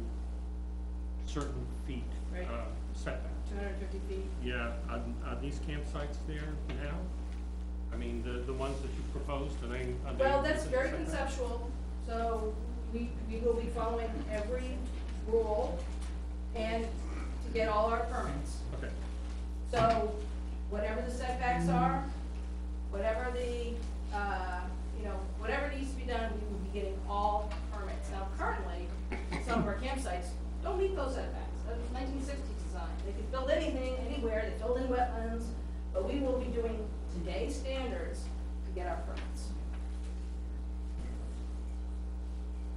certain feet Right. setback. 250 feet. Yeah, are these campsites there now? I mean, the ones that you proposed, are they? Well, that's within very setback? conceptual, so we will be following every rule and to get all our permits. Okay. So whatever the setbacks are, whatever the, whatever needs to be done, we will be getting all permits. Now currently, some of our campsites don't meet those setbacks. That was 1960s design. They could build anything, anywhere, they filled in wetlands, but we will be doing today's standards to get our permits.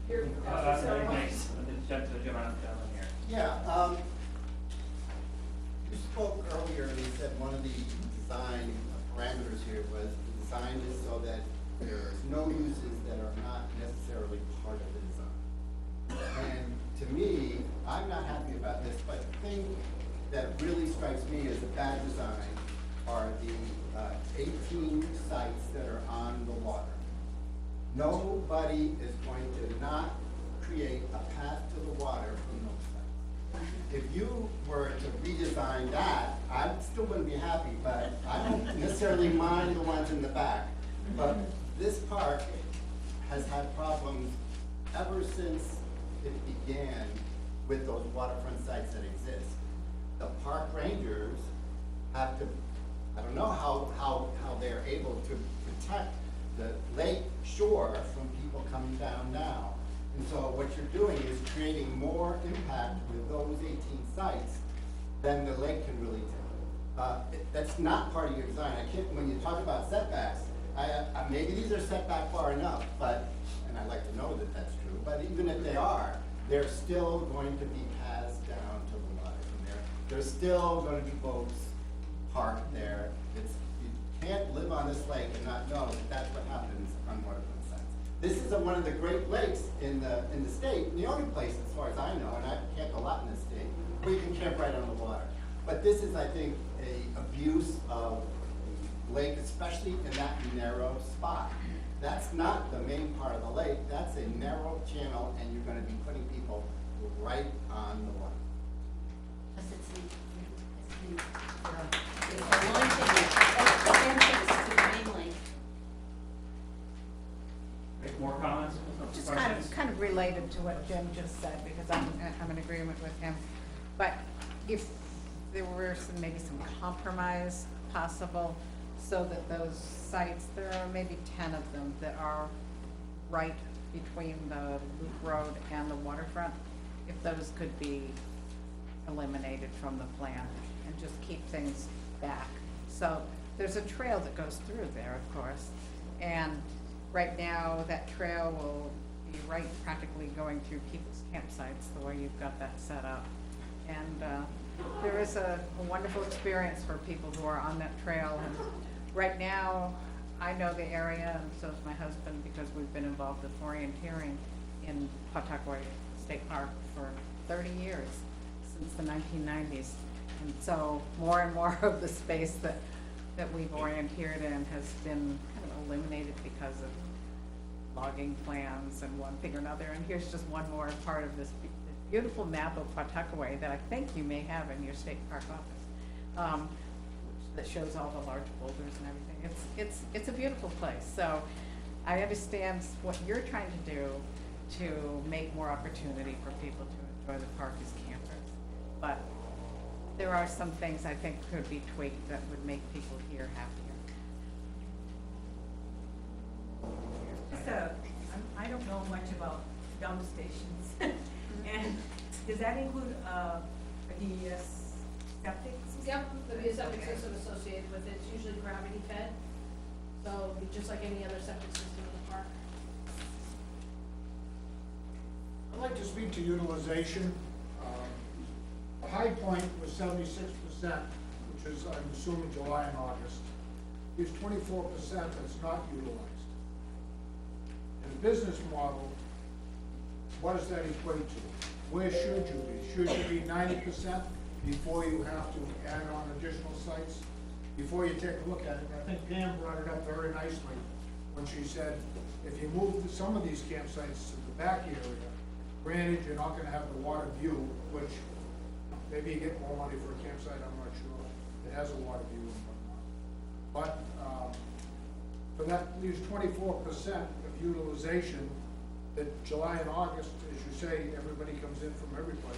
Here, Thanks. Gentleman here. Yeah, you spoke earlier and you said one of the design parameters here was the design is so that there's no uses that are not necessarily part of the design. And to me, I'm not happy about this, but the thing that really strikes me as a bad design are the 18 sites that are on the water. Nobody is going to not create a path to the water from those sites. If you were to redesign that, I still wouldn't be happy, but I don't necessarily mind the ones in the back. But this park has had problems ever since it began with those waterfront sites that exist. The park rangers have to, I don't know how they're able to protect the lake shore from people coming down now. And so what you're doing is creating more impact with those 18 sites than the lake can really do. That's not part of your design. I can't, when you talk about setbacks, maybe these are setback far enough, but, and I'd like to know that that's true, but even if they are, they're still going to be paths down to the water from there. There's still going to be boats parked there. You can't live on this lake and not know that that's what happens on waterfront sites. This is one of the great lakes in the state, and the only place, as far as I know, and I've camped a lot in the state, where you can camp right on the water. But this is, I think, an abuse of the lake, especially in that narrow spot. That's not the main part of the lake. That's a narrow channel, and you're going to be putting people right on the water. More comments? Just kind of related to what Jim just said, because I'm in agreement with him. But if there were maybe some compromise possible, so that those sites, there are maybe 10 of them that are right between the loop road and the waterfront, if those could be eliminated from the plan and just keep things back. So there's a trail that goes through there, of course, and right now that trail will be right practically going through people's campsites, the way you've got that set up. And there is a wonderful experience for people who are on that trail. And right now, I know the area, and so does my husband, because we've been involved with orienteering in Pawtuckaway State Park for 30 years, since the 1990s. And so more and more of the space that we've orienteered in has been kind of eliminated because of logging plans and one thing or another. And here's just one more part of this beautiful map of Pawtuckaway that I think you may have in your state park office, that shows all the large boulders and everything. It's a beautiful place. So I understand what you're trying to do to make more opportunity for people to enjoy the park as campers. But there are some things I think could be tweaked that would make people here happier. I don't know much about dump stations. And does that include a DES septic system? Yep, there'll be a septic Okay. system associated with it, it's usually gravity fed, so it'll be just like any other septic system in the park. I'd like to speak to utilization. The high point was 76%, which is, I'm assuming, July and August. There's 24% that's not utilized. In a business model, what does that equate to? Where should you be? Should you be 90% before you have to add on additional sites? Before you take a look at it, I think Pam brought it up very nicely when she said, if you move some of these campsites to the back area, granted, you're not gonna have the water view, which maybe you get more money for a campsite, I'm not sure. It has a water view and whatnot. But for that, leaves 24% of utilization that July and August, as you say, everybody comes in from every place.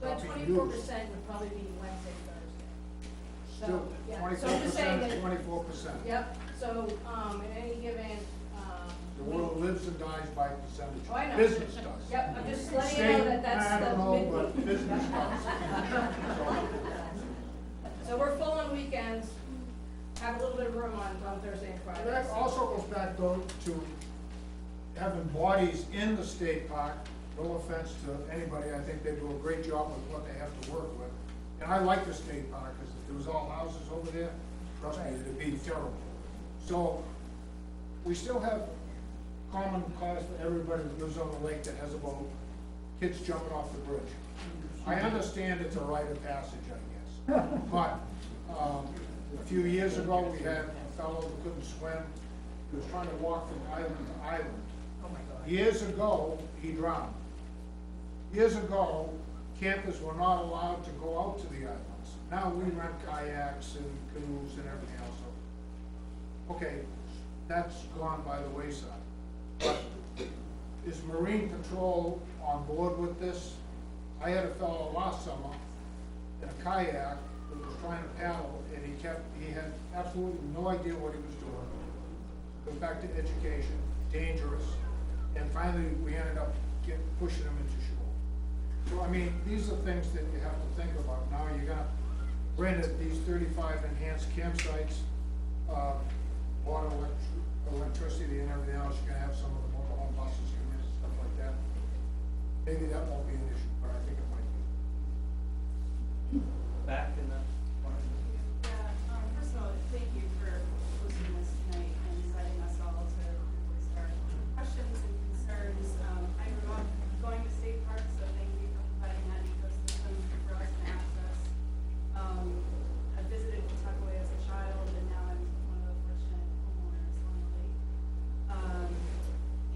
So that Not being 24% used. would probably be Wednesday, Thursday. So, Still, yeah, so I'm just saying 24% is that- 24%. Yep, so, in any given, The world lives and dies by percentage. Oh, I know. Business does. Yep, I'm just letting you know State, that that's I don't the know, midweek. but business does. So we're full on weekends, have a little bit of room on Thursday and Friday. And that also goes back though to having bodies in the state park. No offense to anybody, I think they do a great job with what they have to work with. And I like the state park, because if there was all houses over there, trust me, it'd be terrible. So, we still have common cause for everybody that lives on the lake that has a boat, kids jumping off the bridge. I understand it's a rite of passage, I guess. But, a few years ago, we had a fellow who couldn't swim. He was trying to walk from island to island. Oh, my God. Years ago, he drowned. Years ago, campers were not allowed to go out to the islands. Now we rent kayaks and canoes and everything else. Okay, that's gone by the wayside. But is Marine Patrol on board with this? I had a fellow last summer in a kayak that was trying to paddle, and he had absolutely no idea what he was doing. Goes back to education, dangerous, and finally we ended up pushing him into shore. So I mean, these are things that you have to think about. Now you're gonna, granted, these 35 enhanced campsites, water, electricity and everything else, you're gonna have some of the motorhome buses come in and stuff like that. Maybe that won't be an issue, but I think it might be. Back in the corner. First of all, thank you for hosting this tonight and inviting us all to voice our questions and concerns. I grew up going to state parks, so thank you for providing that ecosystem for us to access. I visited Pawtuckaway as a child, and now I'm one of the fortunate homeowners on the lake.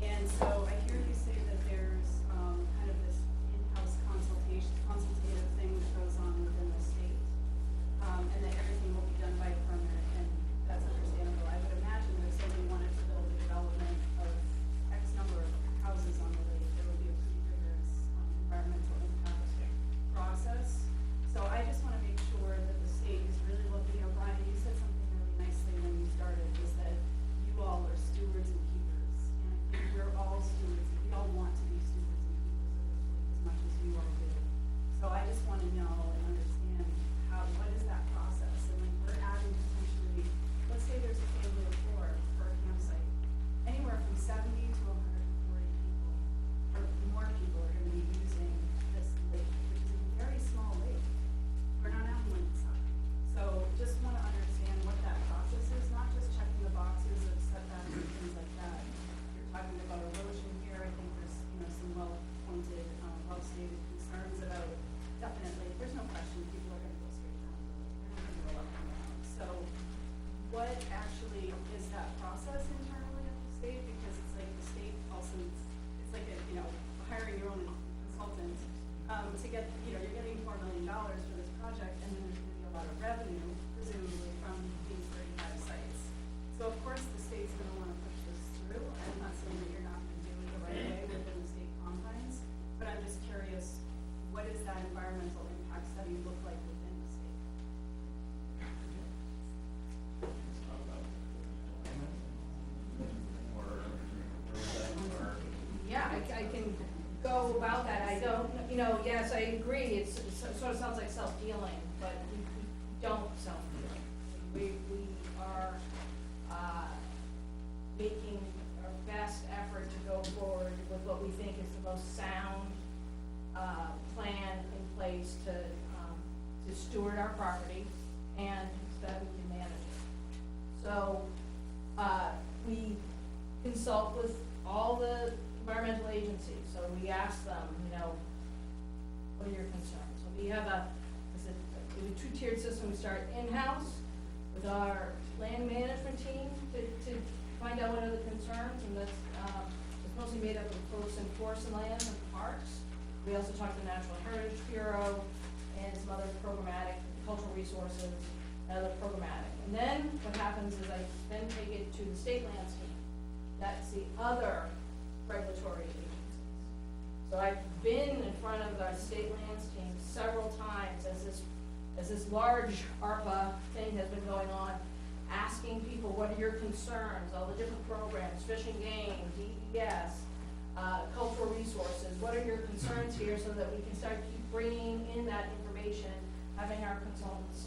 And so I hear you say that there's kind of this in-house know about that, I don't, you know, yes, I agree, it sort of sounds like self-dealing, but we don't self-deal. We are, making our best effort to go forward with what we think is the most sound, plan in place to steward our property and so that we can manage it. So, we consult with all the environmental agencies, so we ask them, you know, what are your concerns? So we have a two-tiered system. We start in-house with our land management team to find out what are the concerns, and that's, it's mostly made up of folks in forest and land and parks. We also talk to the Natural Heritage Bureau and some other programmatic, cultural resources, and other programmatic. And then what happens is I then take it to the state lands team. That's the other regulatory agencies. So I've been in front of our state lands team several times as this large ARPA thing has been going on, asking people, what are your concerns, all the different programs, fish and game, DES, cultural resources, what are your concerns here, so that we can start keep bringing in that information, having our consultants,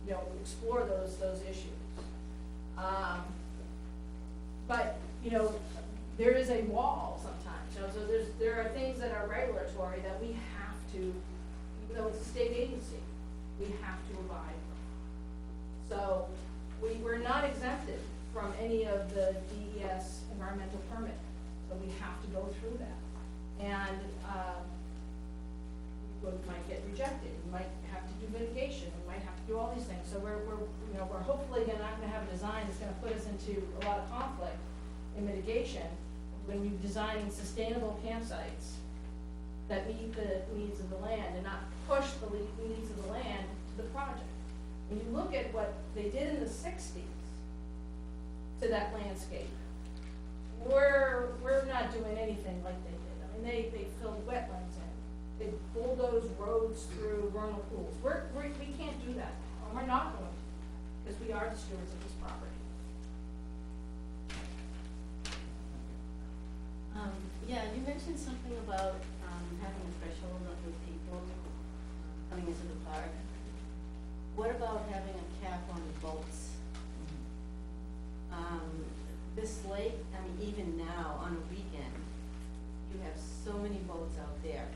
you know, explore those issues. But, you know, there is a wall sometimes, you know, so there are things that are regulatory that we have to, even though it's a state agency, we have to abide from. So we're not exempted from any of the DES environmental permit, so we have to go through that. And we might get rejected, we might have to do mitigation, we might have to do all these things. So we're hopefully not gonna have a design that's gonna put us into a lot of conflict in mitigation when you're designing sustainable campsites that meet the needs of the land and not push the needs of the land to the project. When you look at what they did in the 60s to that landscape, we're not doing anything like they did. I mean, they filled wetlands in, they bulldozed roads through vernal pools. We can't do that, and we're not going to, because we are the stewards of this property. Yeah, you mentioned something about having a threshold with people coming into the park. What about having a cap on the boats? This lake, I mean, even now, on a weekend, you have so many boats out there.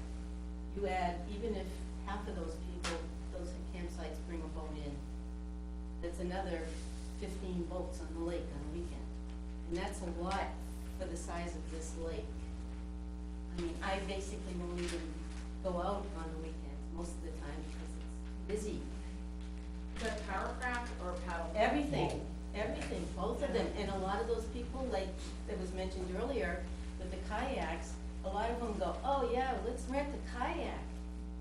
You add, even if half of those people, those campsites bring a boat in, that's another 15 boats on the lake on a weekend. And that's a lot for the size of this lake. I mean, I basically won't even go out on the weekends most of the time because it's busy. Is that powercraft or paddle? Everything, both of them. And a lot of those people, like that was mentioned earlier, with the kayaks, a lot of them go, oh yeah, let's rent a kayak.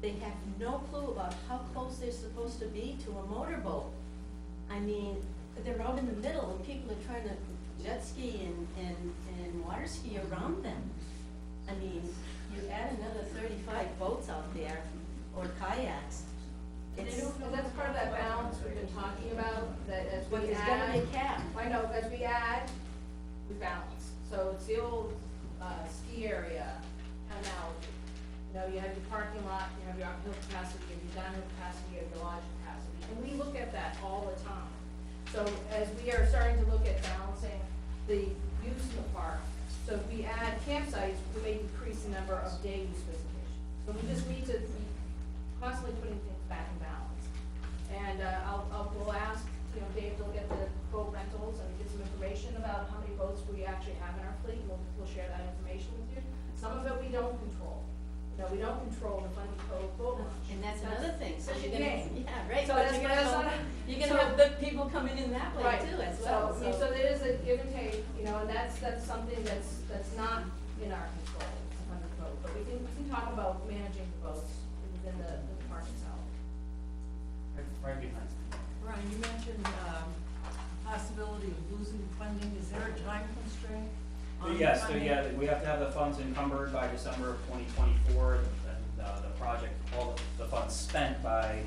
They have no clue about how close they're supposed to be to a motorboat. I mean, they're out in the middle and people are trying to jet ski and water ski around them. I mean, you add another 35 boats out there, or kayaks. That's part of that balance we've been talking about, that as we add. But there's gotta be a cap. I know, as we add, we balance. So it's the old ski area analogy. You know, you have your parking lot, you have your uphill capacity, you have your downhill capacity, you have your lodge capacity. And we look at that all the time. So as we are starting to look at balancing the use of the park, so if we add campsites, we may decrease the number of day use visitations. So we just need to be constantly putting things back in balance. And we'll ask, you know, Dave to look at the boat rentals and get some information about how many boats we actually have in our fleet. We'll share that information with you. Some of it we don't control. You know, we don't control the Fundy Cove boat launch. And that's another thing. So you're gonna, yeah, right. So But that's you're gonna have the people coming in that way right. too as well. So there is a give and take, you know, and that's something that's not in our control, Fundy Cove. But we can talk about managing the boats within the park itself. Right behind. Ron, you mentioned possibility of losing funding. Is there a time constraint? Yes, so yeah, we have to have the funds encumbered by December of 2024, and the project, all the funds spent by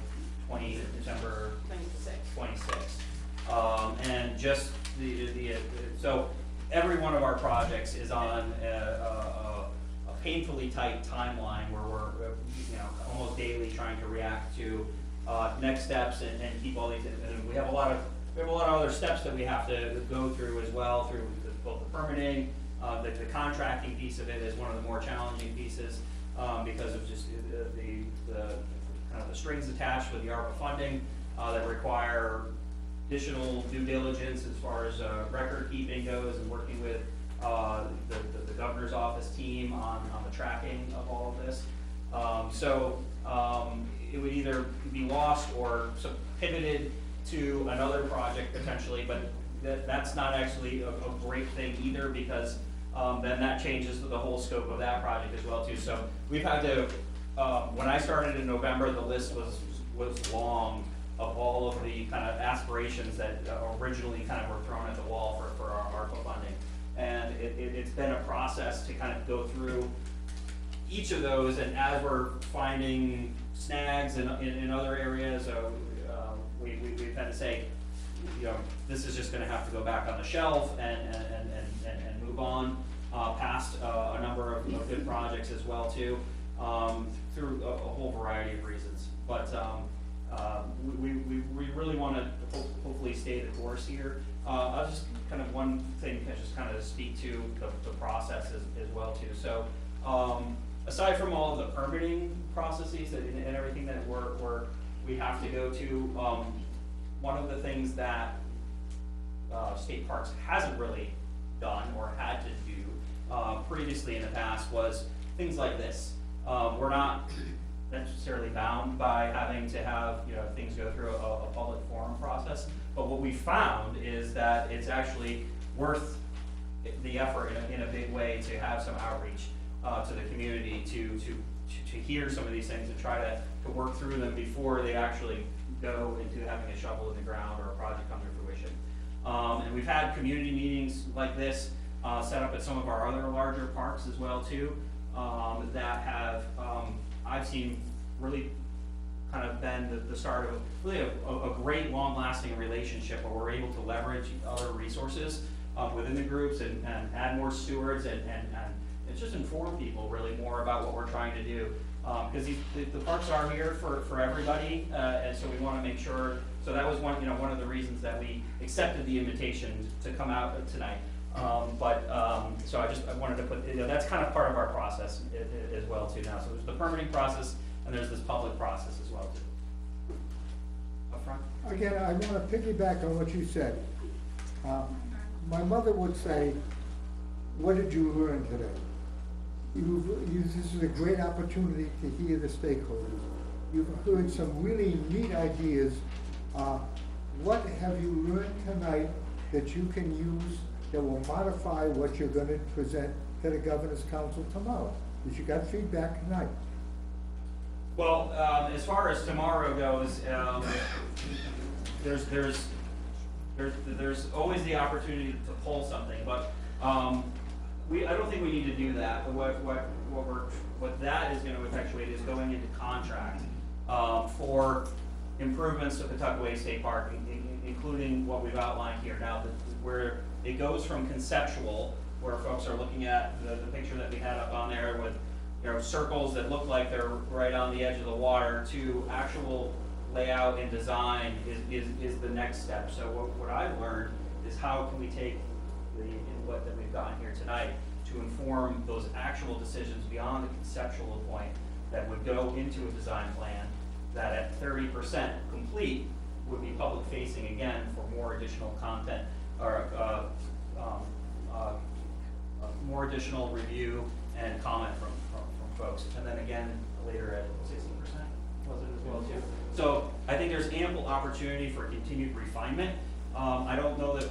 December 26. And just so every one of our projects is on a painfully tight timeline where we're, almost daily trying to react to, next steps and keep all these, and we have a lot of other steps that we have to go through as well, through both the permitting, the contracting piece of it is one of the more challenging pieces, because of just the kind of the strings attached with the ARPA funding, that require additional due diligence as far as, record keeping goes, and working with, the governor's office team on the tracking of all of this. It would either be lost or pivoted to another project potentially, but that's not actually a great thing either, because then that changes the whole scope of that project as well too. So we've had to, when I started in November, the list was long of all of the kind of aspirations that originally kind of were thrown at the wall for our ARPA funding. And it's been a process to kind of go through each of those, and as we're finding snags in other areas, we tend to say, this is just gonna have to go back on the shelf and move on past a number of good projects as well too, through a whole variety of reasons. But we really wanna hopefully stay the course here. I'll just kind of one thing, just kind of speak to the process as well too. So, aside from all of the permitting processes and everything that we have to go to, one of the things that State Parks hasn't really done or had to do previously in the past was things like this. We're not necessarily bound by having to have things go through a public forum process, but what we found is that it's actually worth the effort in a big way to have some outreach to the community to hear some of these things and try to work through them before they actually go into having a shovel in the ground or a project come to fruition. And we've had community meetings like this set up at some of our other larger parks as well too, that have, I've seen really kind of been the start of really a great long-lasting relationship where we're able to leverage other resources within the groups and add more stewards and it's just inform people really more about what we're trying to do. Because the parks are here for everybody, and so we want to make sure. So that was one of the reasons that we accepted the invitation to come out tonight. So I wanted to put that's kind of part of our process as well too now. So there's the permitting process and there's this public process as well too. Up front. Again, I want to piggyback on what you said. My mother would say, "What did you learn today?" This is a great opportunity to hear the stakeholders. You've heard some really neat ideas. What have you learned tonight that you can use that will modify what you're going to present to the Governor's Council tomorrow? Because you got feedback tonight. Well, as far as tomorrow goes, there's always the opportunity to pull something, but I don't think we need to do that. What that is going to effectuate is going into contract for improvements to Pawtuckaway State Park, including what we've outlined here now, where it goes from conceptual, where folks are looking at the picture that we had up on there with circles that look like they're right on the edge of the water, to actual layout and design is the next step. So what I've learned is how can we take the input that we've gotten here tonight to inform those actual decisions beyond the conceptual point that would go into a design plan that at 30% complete would be public facing again for more additional content or more additional review and comment from folks. And then again later at 60% was it as well too. So I think there's ample opportunity for continued refinement. I don't know that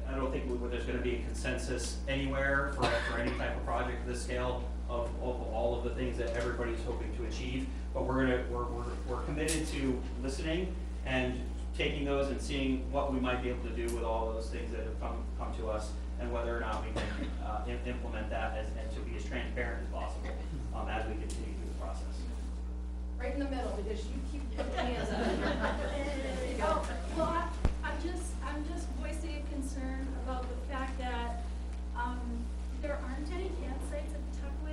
I don't think there's going to be a consensus anywhere for any type of project of this scale of all of the things that everybody's hoping to achieve. But we're committed to listening and taking those and seeing what we might be able to do with all those things that have come to us, and whether or not we can implement that and to be as transparent as possible as we continue through the process. Right in the middle, because you keep putting hands up. There you go. Well, I'm just voicing a concern about the fact that there aren't any campsites at Pawtuckaway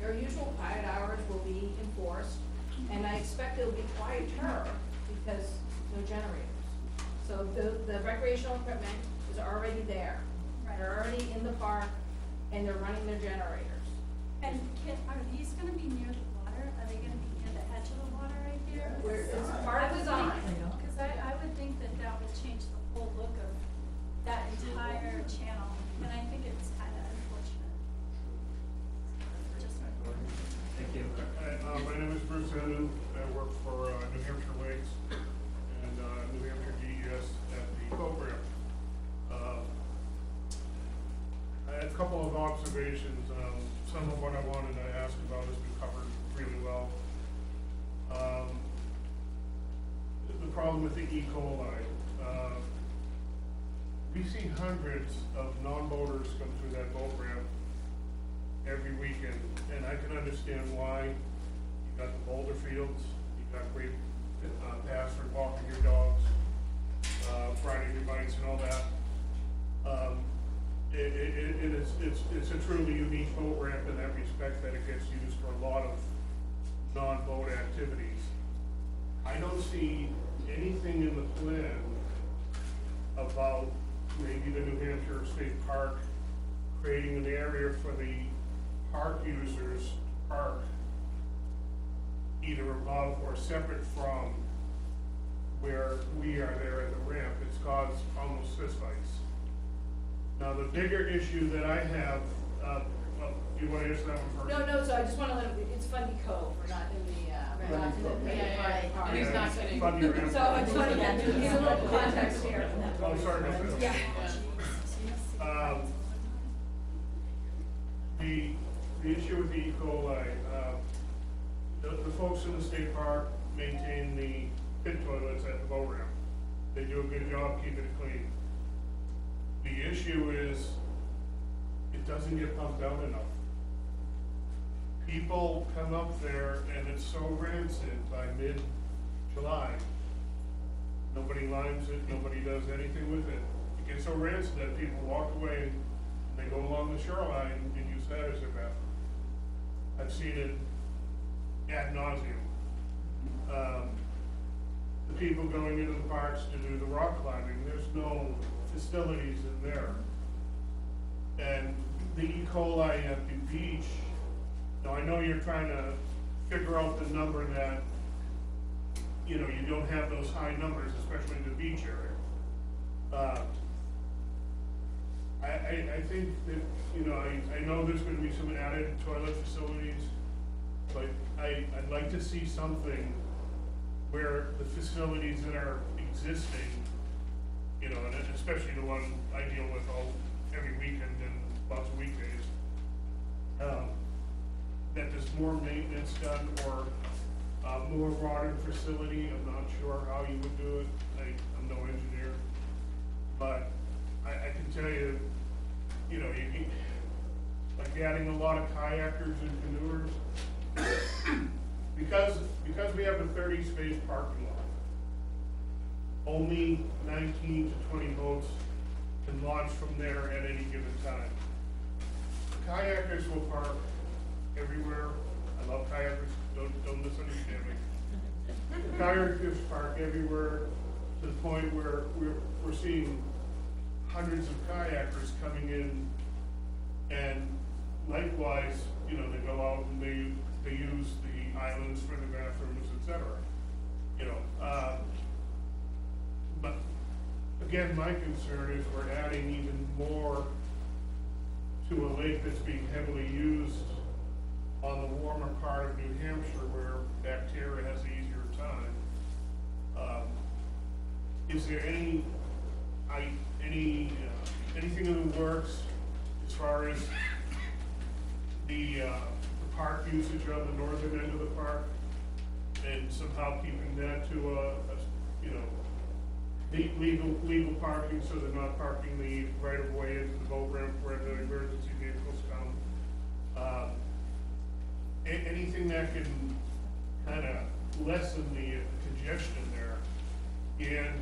our usual quiet hours will be enforced, and I expect it'll be quieter because no generators. So the recreational equipment is already there. They're already in the park, and they're running their generators. And are these gonna be near the water? Are they gonna be near the edge of the water right here? It's part of the design. Because I would think that that would change the whole look of that entire channel, and I think it's kind of unfortunate. Just Thank you. My name is Bruce Enu. I work for New Hampshire Lakes and New Hampshire DES at the program. I had a couple of observations. Some of what I wanted to ask about has been covered really well. The problem with the E. coli. We see hundreds of non-boaters come through that boat ramp every weekend, and I can understand why. You got the boulder fields, you got great paths for walking your dogs, riding your bikes and all that. It's a truly unique boat ramp in that respect, that it gets used for a lot of non-boat activities. I don't see anything in the plan about maybe the New Hampshire State Park creating an area for the park users to park either above or separate from where we are there at the ramp. It's caused almost fistfights. Now, the bigger issue that I have, do you want to answer that one first? No, so I just want to let him, it's Fundy Cove, we're not in the, we're not in the park. He's not kidding. Fundy ramp. So I just want to give a little context here. Oh, sorry about that. Yeah. The issue with the E. coli, the folks in the state park maintain the pit toilets at the boat ramp. They do a good job keeping it clean. The issue is, it doesn't get pumped out enough. People come up there and it's so rancid by mid-July. Nobody limes it, nobody does anything with it. It gets so rancid that people walk away and they go along the shoreline and use that as their bathroom. I've seen it ad nauseum. The people going into the parks to do the rock climbing, there's no facilities in there. And the E. coli at the beach, now I know you're trying to figure out the number that, you know, you don't have those high numbers, especially in the beach area. I think that, you know, I know there's gonna be some added toilet facilities, but I'd like to see something where the facilities that are existing, you know, and especially the one I deal with every weekend and lots of weekdays, that there's more maintenance done or more modern facility. I'm not sure how you would do it. I'm no engineer, but I can tell you, you know, like adding a lot of kayakers and canoers, because we have a 30-space parking lot, only 19 to 20 boats can launch from there at any given time. The kayakers will park everywhere. I love kayakers, don't misunderstand me. The kayakers park everywhere to the point where we're seeing hundreds of kayakers coming in, and likewise, you know, they go out and they use the islands for the bathrooms, etc. You know, but again, my concern is we're adding even more to a lake that's being heavily used on the warmer part of New Hampshire, where bacteria has an easier time. Is there anything in the works as far as the park usage on the northern end of the park, and somehow keeping that to you know, legal parking, so they're not parking the right of way into the boat ramp where the emergency vehicles come? Anything that can kind of lessen the congestion there, and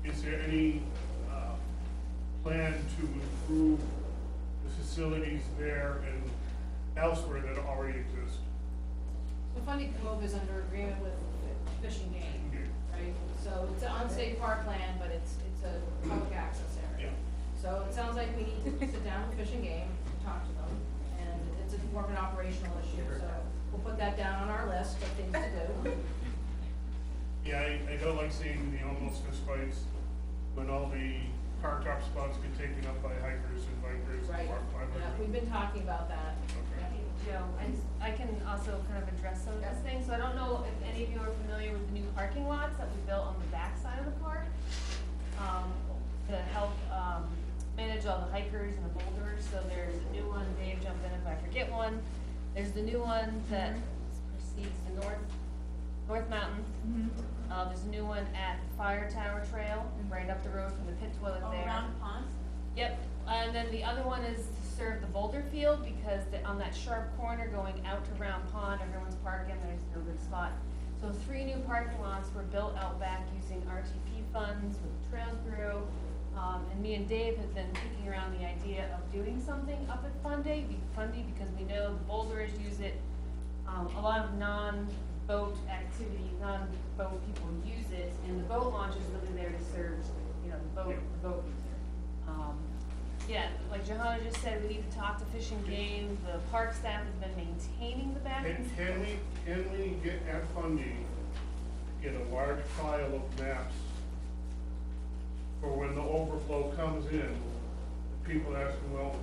is there any plan to improve the facilities there and elsewhere that already exist. So Fundy Cove is under agreement with Fish and Game, right? So it's an unsafe parkland, but it's a public access area. So it sounds like we need to sit down with Fish and Game, talk to them, and it's more of an operational issue, so we'll put that down on our list of things to do. Yeah, I don't like seeing the almost fist fights when all the car top spots get taken up by hikers and bikers and Right, park climbers. yeah, we've been talking about that. Joe, I can also kind of address some of those things. So I don't know if any of you are familiar with the new parking lots that we built on the back side of the park, to help, manage all the hikers and the boulders. So there's a new one, Dave, jump in if I forget one. There's the new one that proceeds to North Mountain. There's a new one at the Fire Tower Trail, right up the road from the pit toilet there. Around the pond? Yep, and then the other one is to serve the boulder field, because on that sharp corner going out to Round Pond, everyone's parking, there's no good spot. So 3 new parking lots were built out back using RTP funds with the Trails Bureau. And me and Dave have been kicking around the idea of doing something up at Fundy because we know the boulders use it. A lot of non-boat activity, non-boat people use it, and the boat launch is really there to serve, the boat user. Yeah, like Johanna just said, we need to talk to Fish and Game. The park staff has been maintaining the back. Can we get at Fundy, get a large pile of maps for when the overflow comes in, people asking, well,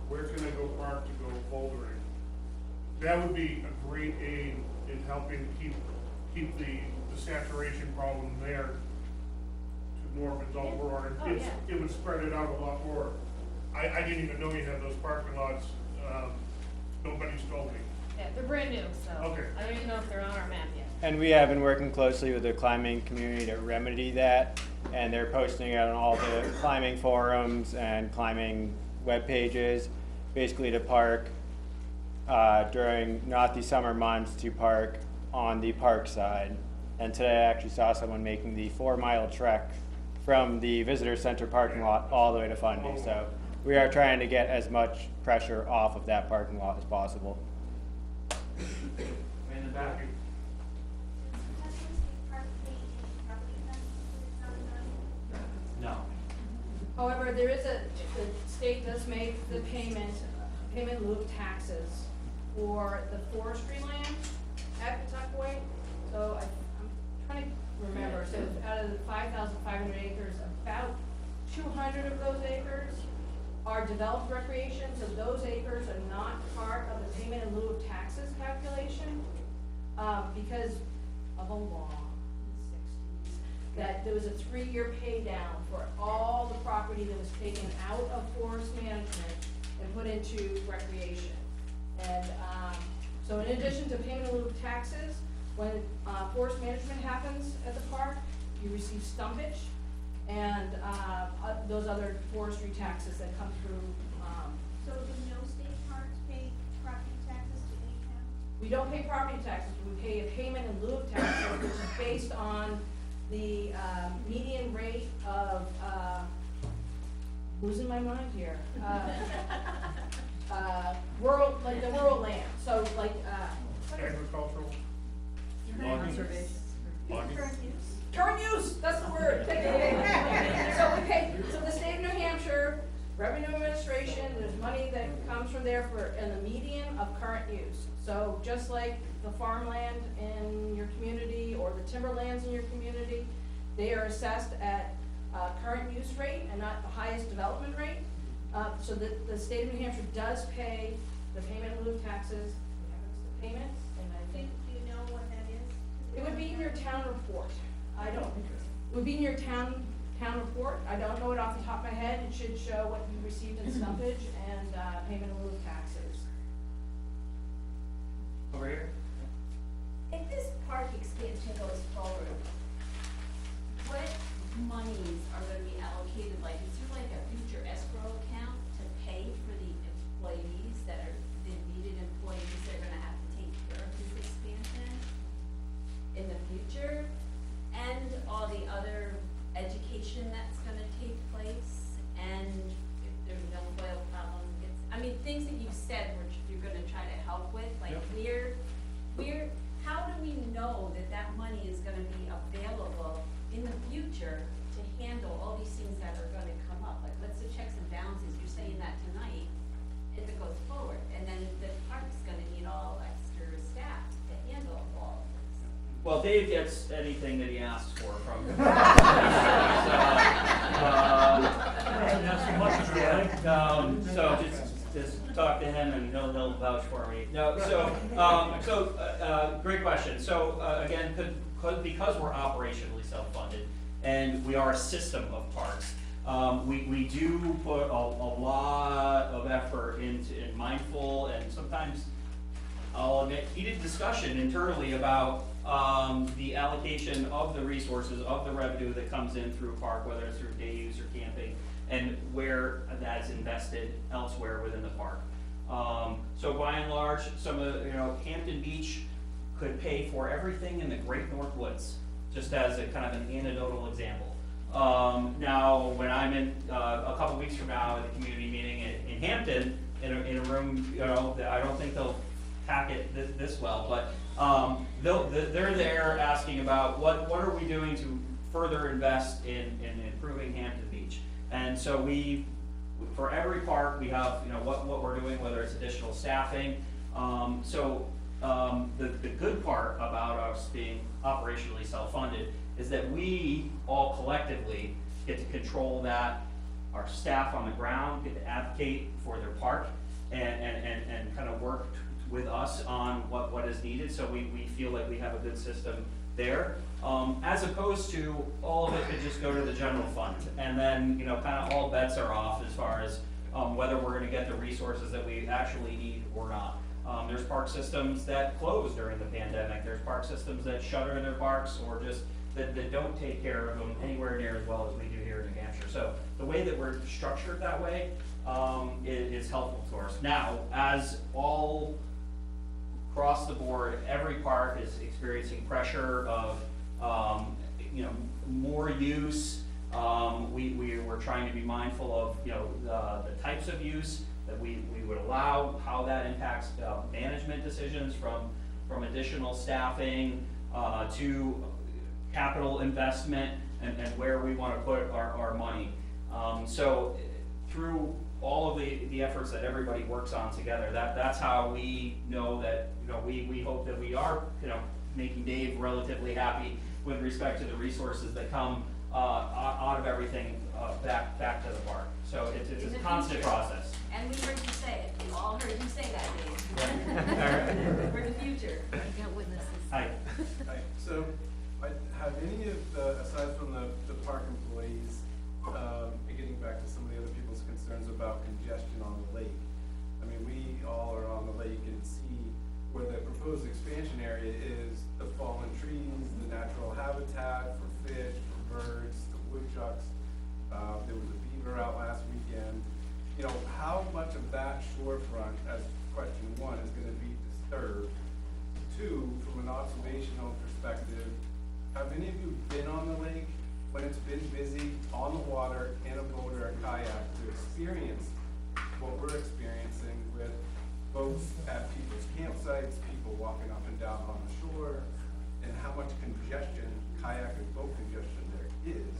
where can I go park to go bouldering? That would be a great aid in helping keep the saturation problem there to Norman's over, or it would spread it out a lot more. I didn't even know you had those parking lots, nobody's told me. Yeah, they're brand new, so Okay. I don't even know if they're on our map yet. And we have been working closely with the climbing community to remedy that, and they're posting it on all the climbing forums and climbing web pages, basically to park during not the summer months, to park on the park side. And today I actually saw someone making the 4-mile trek from the visitor center parking lot all the way to Fundy. So we are trying to get as much pressure off of that parking lot as possible. In the back. No. However, there is the state does make the payment in lieu of taxes for the forestry land at Pawtuckaway. So I'm trying to remember, so out of the 5,500 acres, about 200 of those acres are developed recreation, so those acres are not part of the payment in lieu of taxes calculation, because of a law in the 60s, that there was a 3-year pay down for all the property that was taken out of forest management and put into recreation. And so in addition to payment in lieu of taxes, when forest management happens at the park, you receive stumpage and those other forestry taxes that come through. So do no state parks pay property taxes to any town? We don't pay property taxes, we pay a payment in lieu of taxes, which is based on the median rate of, losing my mind here. Rural, like the rural land, so like, Agricultural. Current use, that's the word. So we pay, so the state of New Hampshire, Revenue Administration, there's money that comes from there in the median of current use. So just like the farmland in your community or the timberlands in your community, they are assessed at current use rate and not the highest development rate. So the state of New Hampshire does pay the payment in lieu of taxes, the payments, and I think. Do you know what that is? It would be in your town report. It would be in your town report. I don't know it off the top of my head. It should show what you received in stumpage and payment in lieu of taxes. Over here. If this park expansion goes forward, what monies are gonna be allocated? Like, is there like a future escrow account to pay for the employees the needed employees that are gonna have to take care of this expansion in the future? And all the other education that's gonna take place, and if there's no oil problem, things that you've said, which you're gonna try to gonna be available in the future to handle all these things that are gonna come up? Like, what's the checks and balances? You're saying that tonight, if it goes forward, and then the park's gonna need all extra staff to handle all of this. Well, Dave gets anything that he asks for from. So just talk to him and he'll vouch for me. No, great question. So, again, because we're operationally self-funded and we are a system of parks, we do put a lot of effort into mindful and sometimes, I'll admit, heated discussion internally about the allocation of the resources, of the revenue that comes in through a park, whether it's through day use or camping, and where that's invested elsewhere within the park. So by and large, some of, Hampton Beach could pay for everything in the Great North Woods, just as a kind of an anecdotal example. Now, when I'm in, a couple weeks from now at the community meeting in Hampton, in a room, that I don't think they'll pack it this well, but they're there asking about what are we doing to further invest in improving Hampton Beach. And so for every park, we have, what we're doing, whether it's additional staffing. The good part about us being operationally self-funded is that we all collectively get to control that. Our staff on the ground get to advocate for their park and kind of work with us on what is needed. So we feel like we have a good system there. As opposed to all of it could just go to the general fund, and then kind of all bets are off as far as whether we're going to get the resources that we actually need or not. There's park systems that close during the pandemic. There's park systems that shutter their parks or just that don't take care of them anywhere near as well as we do here in New Hampshire. So the way that we're structured that way is helpful to us. Now, as all across the board, every park is experiencing pressure of more use. We're trying to be mindful of the types of use that we would allow, how that impacts management decisions from additional staffing to capital investment and where we want to put our money. So through all of the efforts that everybody works on together, that's how we know that we hope that we are making Dave relatively happy with respect to the resources that come out of everything back to the park. So it's a constant process. And we heard you say it. We all heard you say that, Dave. For the future. I got witnesses. Hi. Hi. So, have any of aside from the park employees, getting back to some of the other people's concerns about congestion on the lake, I mean, we all are on the lake and see where the proposed expansion area is, the fallen trees, the natural habitat for fish, for birds, the woodchucks. There was a beaver out last weekend. How much of that shorefront, as question one, is going to be disturbed? Two, from an observational perspective, have any of you been on the lake when it's been busy, on the water, in a boat or a kayak, to experience what we're experiencing with boats at people's campsites, people walking up and down on the shore, and how much congestion, kayak and boat congestion there is?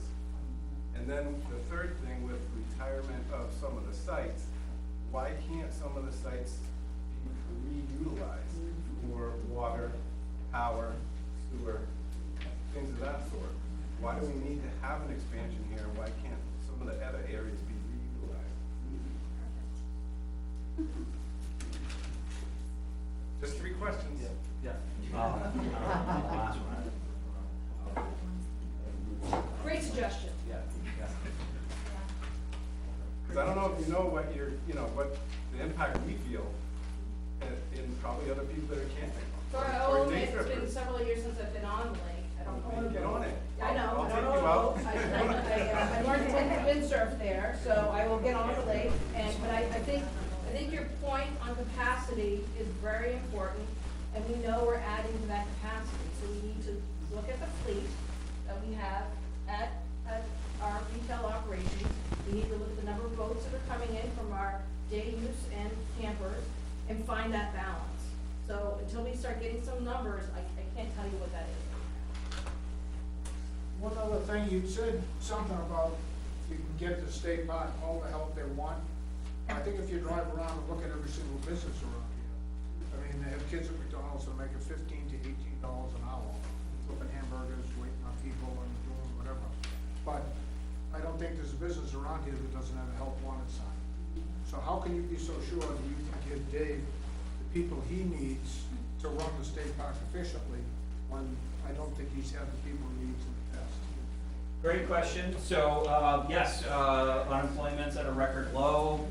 And then the third thing with retirement of some of the sites, why can't some of the sites be reutilized for water, power, sewer, things of that sort? Why do we need to have an expansion here? Why can't some of the other areas be reutilized? Just 3 questions. Yeah. Great suggestion. Yeah. Because I don't know if you know what what the impact we feel in probably other people that are camping. So I will admit, it's been several years since I've been on the lake. I don't know. Get on it. I know. I'll I take don't you know. out. I learned to windsurf there, so I will get on the lake. But I think your point on capacity is very important, and we know we're adding to that capacity. So we need to look at the fleet that we have at our retail operations. We need to look at the number of boats that are coming in from our day use and campers and find that balance. So until we start getting some numbers, I can't tell you what that is. One other thing, you said something about you can get the state park all the help they want. I think if you drive around and look at every single business around here, I mean, they have kids at McDonald's that make $15 to $18 an hour, flipping hamburgers, waiting on people and doing whatever. But I don't think there's a business around here that doesn't have a help wanted sign. So how can you be so sure that you can give Dave the people he needs to run the state park efficiently when I don't think he's had the people he needs in the past? Great question. So, yes, unemployment's at a record low.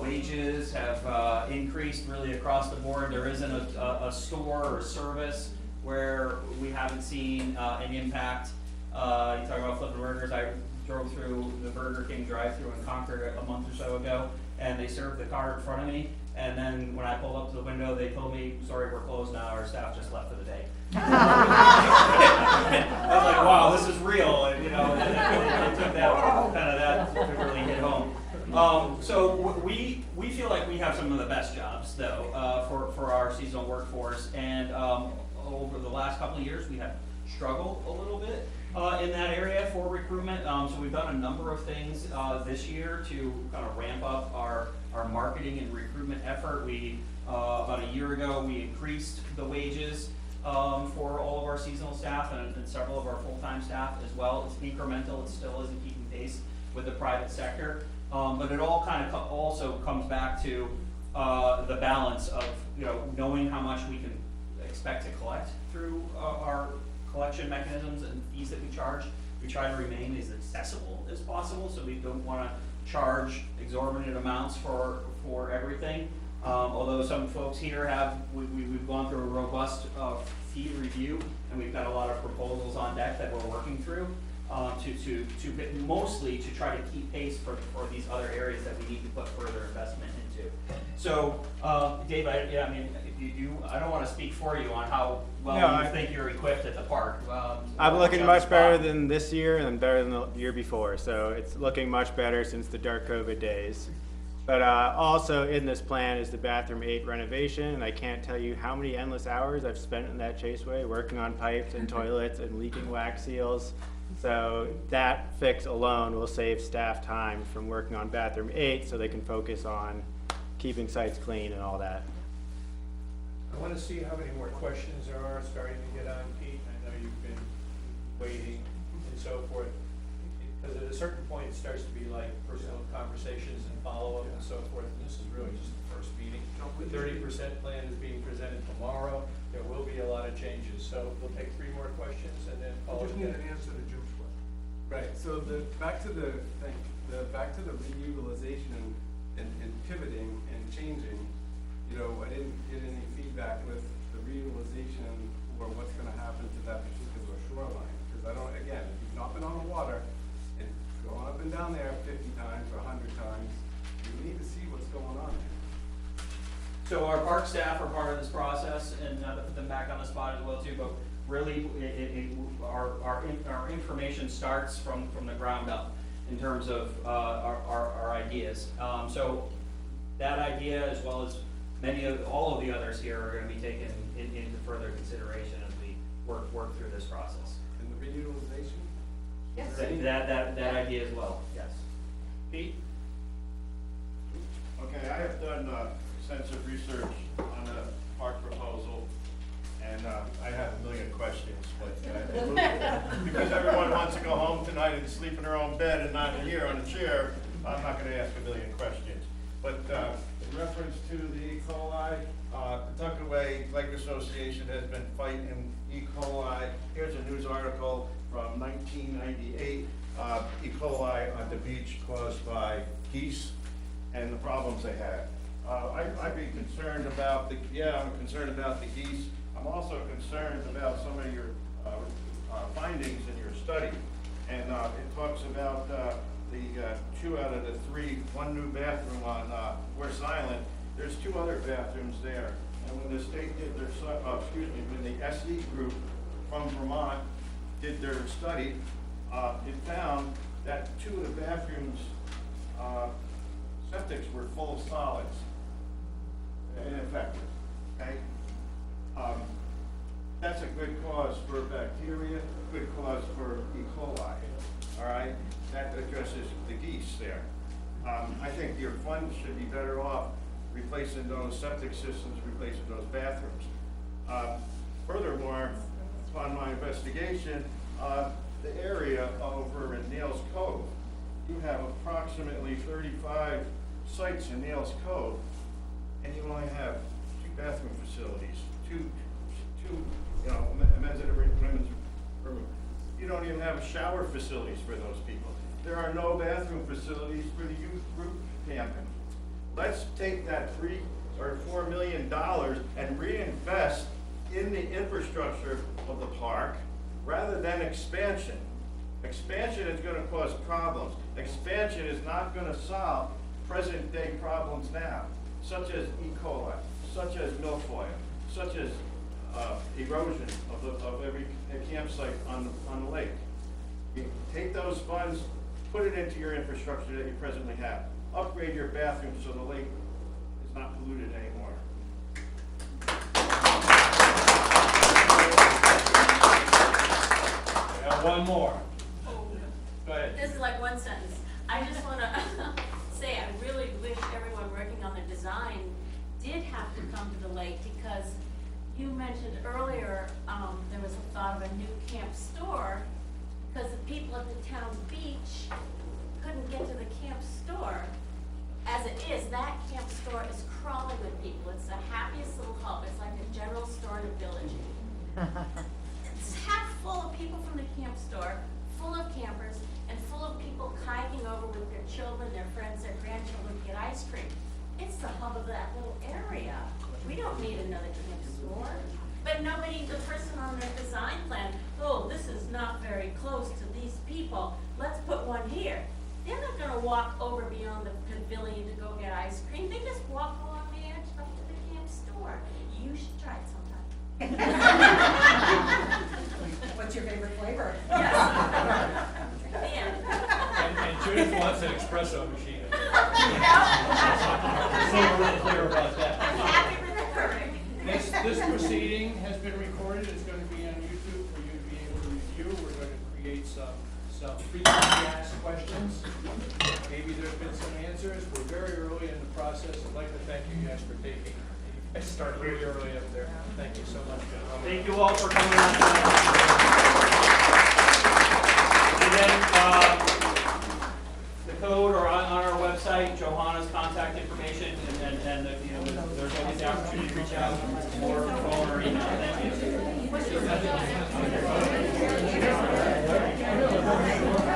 Wages have increased really across the board. There isn't a store or service where we haven't seen an impact. You talk about flipping burgers. I drove through the Burger King drive-through in Concord a month or so ago, and they served the car in front of me. And then when I pulled up to the window, they told me, "Sorry, we're closed now. Our staff just left for the day." I was like, "Wow, this is real." And, you know, it took that to really hit home. So we feel like we have some of the best jobs, though, for our seasonal workforce. And over the last couple of years, we have struggled a little bit in that area for recruitment. So we've done a number of things this year to kind of ramp up our marketing and recruitment effort. We about a year ago, we increased the wages for all of our seasonal staff and several of our full-time staff as well. It's incremental. It still isn't keeping pace with the private sector. But it all kind of also comes back to the balance of, you know, knowing how much we can expect to collect through our collection mechanisms and fees that we charge. We try to remain as accessible as possible, so we don't want to charge exorbitant amounts for everything. Although some folks here we've gone through a robust fee review, and we've got a lot of proposals on deck that we're working through mostly to try to keep pace for these other areas that we need to put further investment into. So, Dave, I mean, I don't want to speak for you on how well you think you're equipped at the park. I'm looking much better than this year and better than the year before, so it's looking much better since the dark COVID days. But also in this plan is the bathroom 8 renovation, and I can't tell you how many endless hours I've spent in that chaseway working on pipes and toilets and leaking wax seals. So that fix alone will save staff time from working on bathroom 8 so they can focus on keeping sites clean and all that. I want to see how many more questions there are starting to get on, Pete. I know you've been waiting and so forth. Because at a certain point, it starts to be like personal conversations and follow-up and so forth. And this is really just the first meeting. The 30% plan is being presented tomorrow. There will be a lot of changes. So we'll take 3 more questions and then I just need an answer to Jim's question. Right, so back to the reutilization and pivoting and changing, you know, I didn't get any feedback with the reutilization or what's gonna happen to that particular shoreline. Because again, if you've not been on the water and going up and down there 50 times or 100 times, you need to see what's going on there. So our park staff are part of this process, and to put them back on the spot as well too, but really our information starts from the ground up in terms of our ideas. So that idea, as well as all of the others here, are going to be taken into further consideration as we work through this process. And the reutilization? Yes. That idea as well, yes. Pete? Okay, I have done extensive research on the park proposal, and I have a million questions, but because everyone wants to go home tonight and sleep in their own bed and not here on a chair, I'm not going to ask a million questions. But in reference to the E. coli, Pawtuckaway Lake Association has been fighting E. coli. Here's a news article from 1998, E. coli on the beach caused by geese and the problems they had. I'd be concerned about I'm concerned about the geese. I'm also concerned about some of your findings in your study. And it talks about the 2 out of the 3, 1 new bathroom on West Island. There's 2 other bathrooms there. And when the state did their, when the SE group from Vermont did their study, it found that 2 of the bathrooms, septics were full of solids, ineffective, okay? That's a good cause for bacteria, good cause for E. coli, all right? That addresses the geese there. I think your fund should be better off replacing those septic systems, replacing those bathrooms. Furthermore, upon my investigation, the area over in Nails Cove, you have approximately 35 sites in Nails Cove, and you only have 2 bathroom facilities, two, men's and women's room. You don't even have shower facilities for those people. There are no bathroom facilities for the youth group camping. Let's take that $3 or $4 million and reinvest in the infrastructure of the park rather than expansion. Expansion is going to cause problems. Expansion is not going to solve present day problems now, such as E. coli, such as milfoil, such as erosion of every campsite on the lake. You take those funds, put it into your infrastructure that you presently have. Upgrade your bathrooms so the lake is not polluted anymore. We have one more. Go ahead. This is like one sentence. I just want to say I really wish everyone working on the design did have to come to the lake, because you mentioned earlier there was a thought of a new camp store, because the people at the town beach couldn't get to the camp store. As it is, that camp store is crawling with people. It's the happiest little hub. It's like a general store in a village. It's half full of people from the camp store, full of campers, and full of people kayaking over with their children, their friends, their grandchildren to get ice cream. It's the hub of that little area. We don't need another camp store. But nobody, the person on their design plan, oh, this is not very close to these people. Let's put one here. They're not going to walk over beyond the pavilion to go get ice cream. They just walk along the edge up to the camp store. You should try it sometime. What's your favorite flavor? Yes. And Judith wants an espresso machine. So we're really clear about that. I'm happy with the perfect. This proceeding has been recorded. It's going to be on YouTube for you to be able to review. We're going to create some frequently asked questions. Maybe there's been some answers. We're very early in the process. I'd like to thank you guys for taking. You guys started really early up there. Thank you so much. Thank you all for coming out tonight. And then the code or on our website, Johanna's contact information, and there's always the opportunity to reach out or phone or email. Thank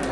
you.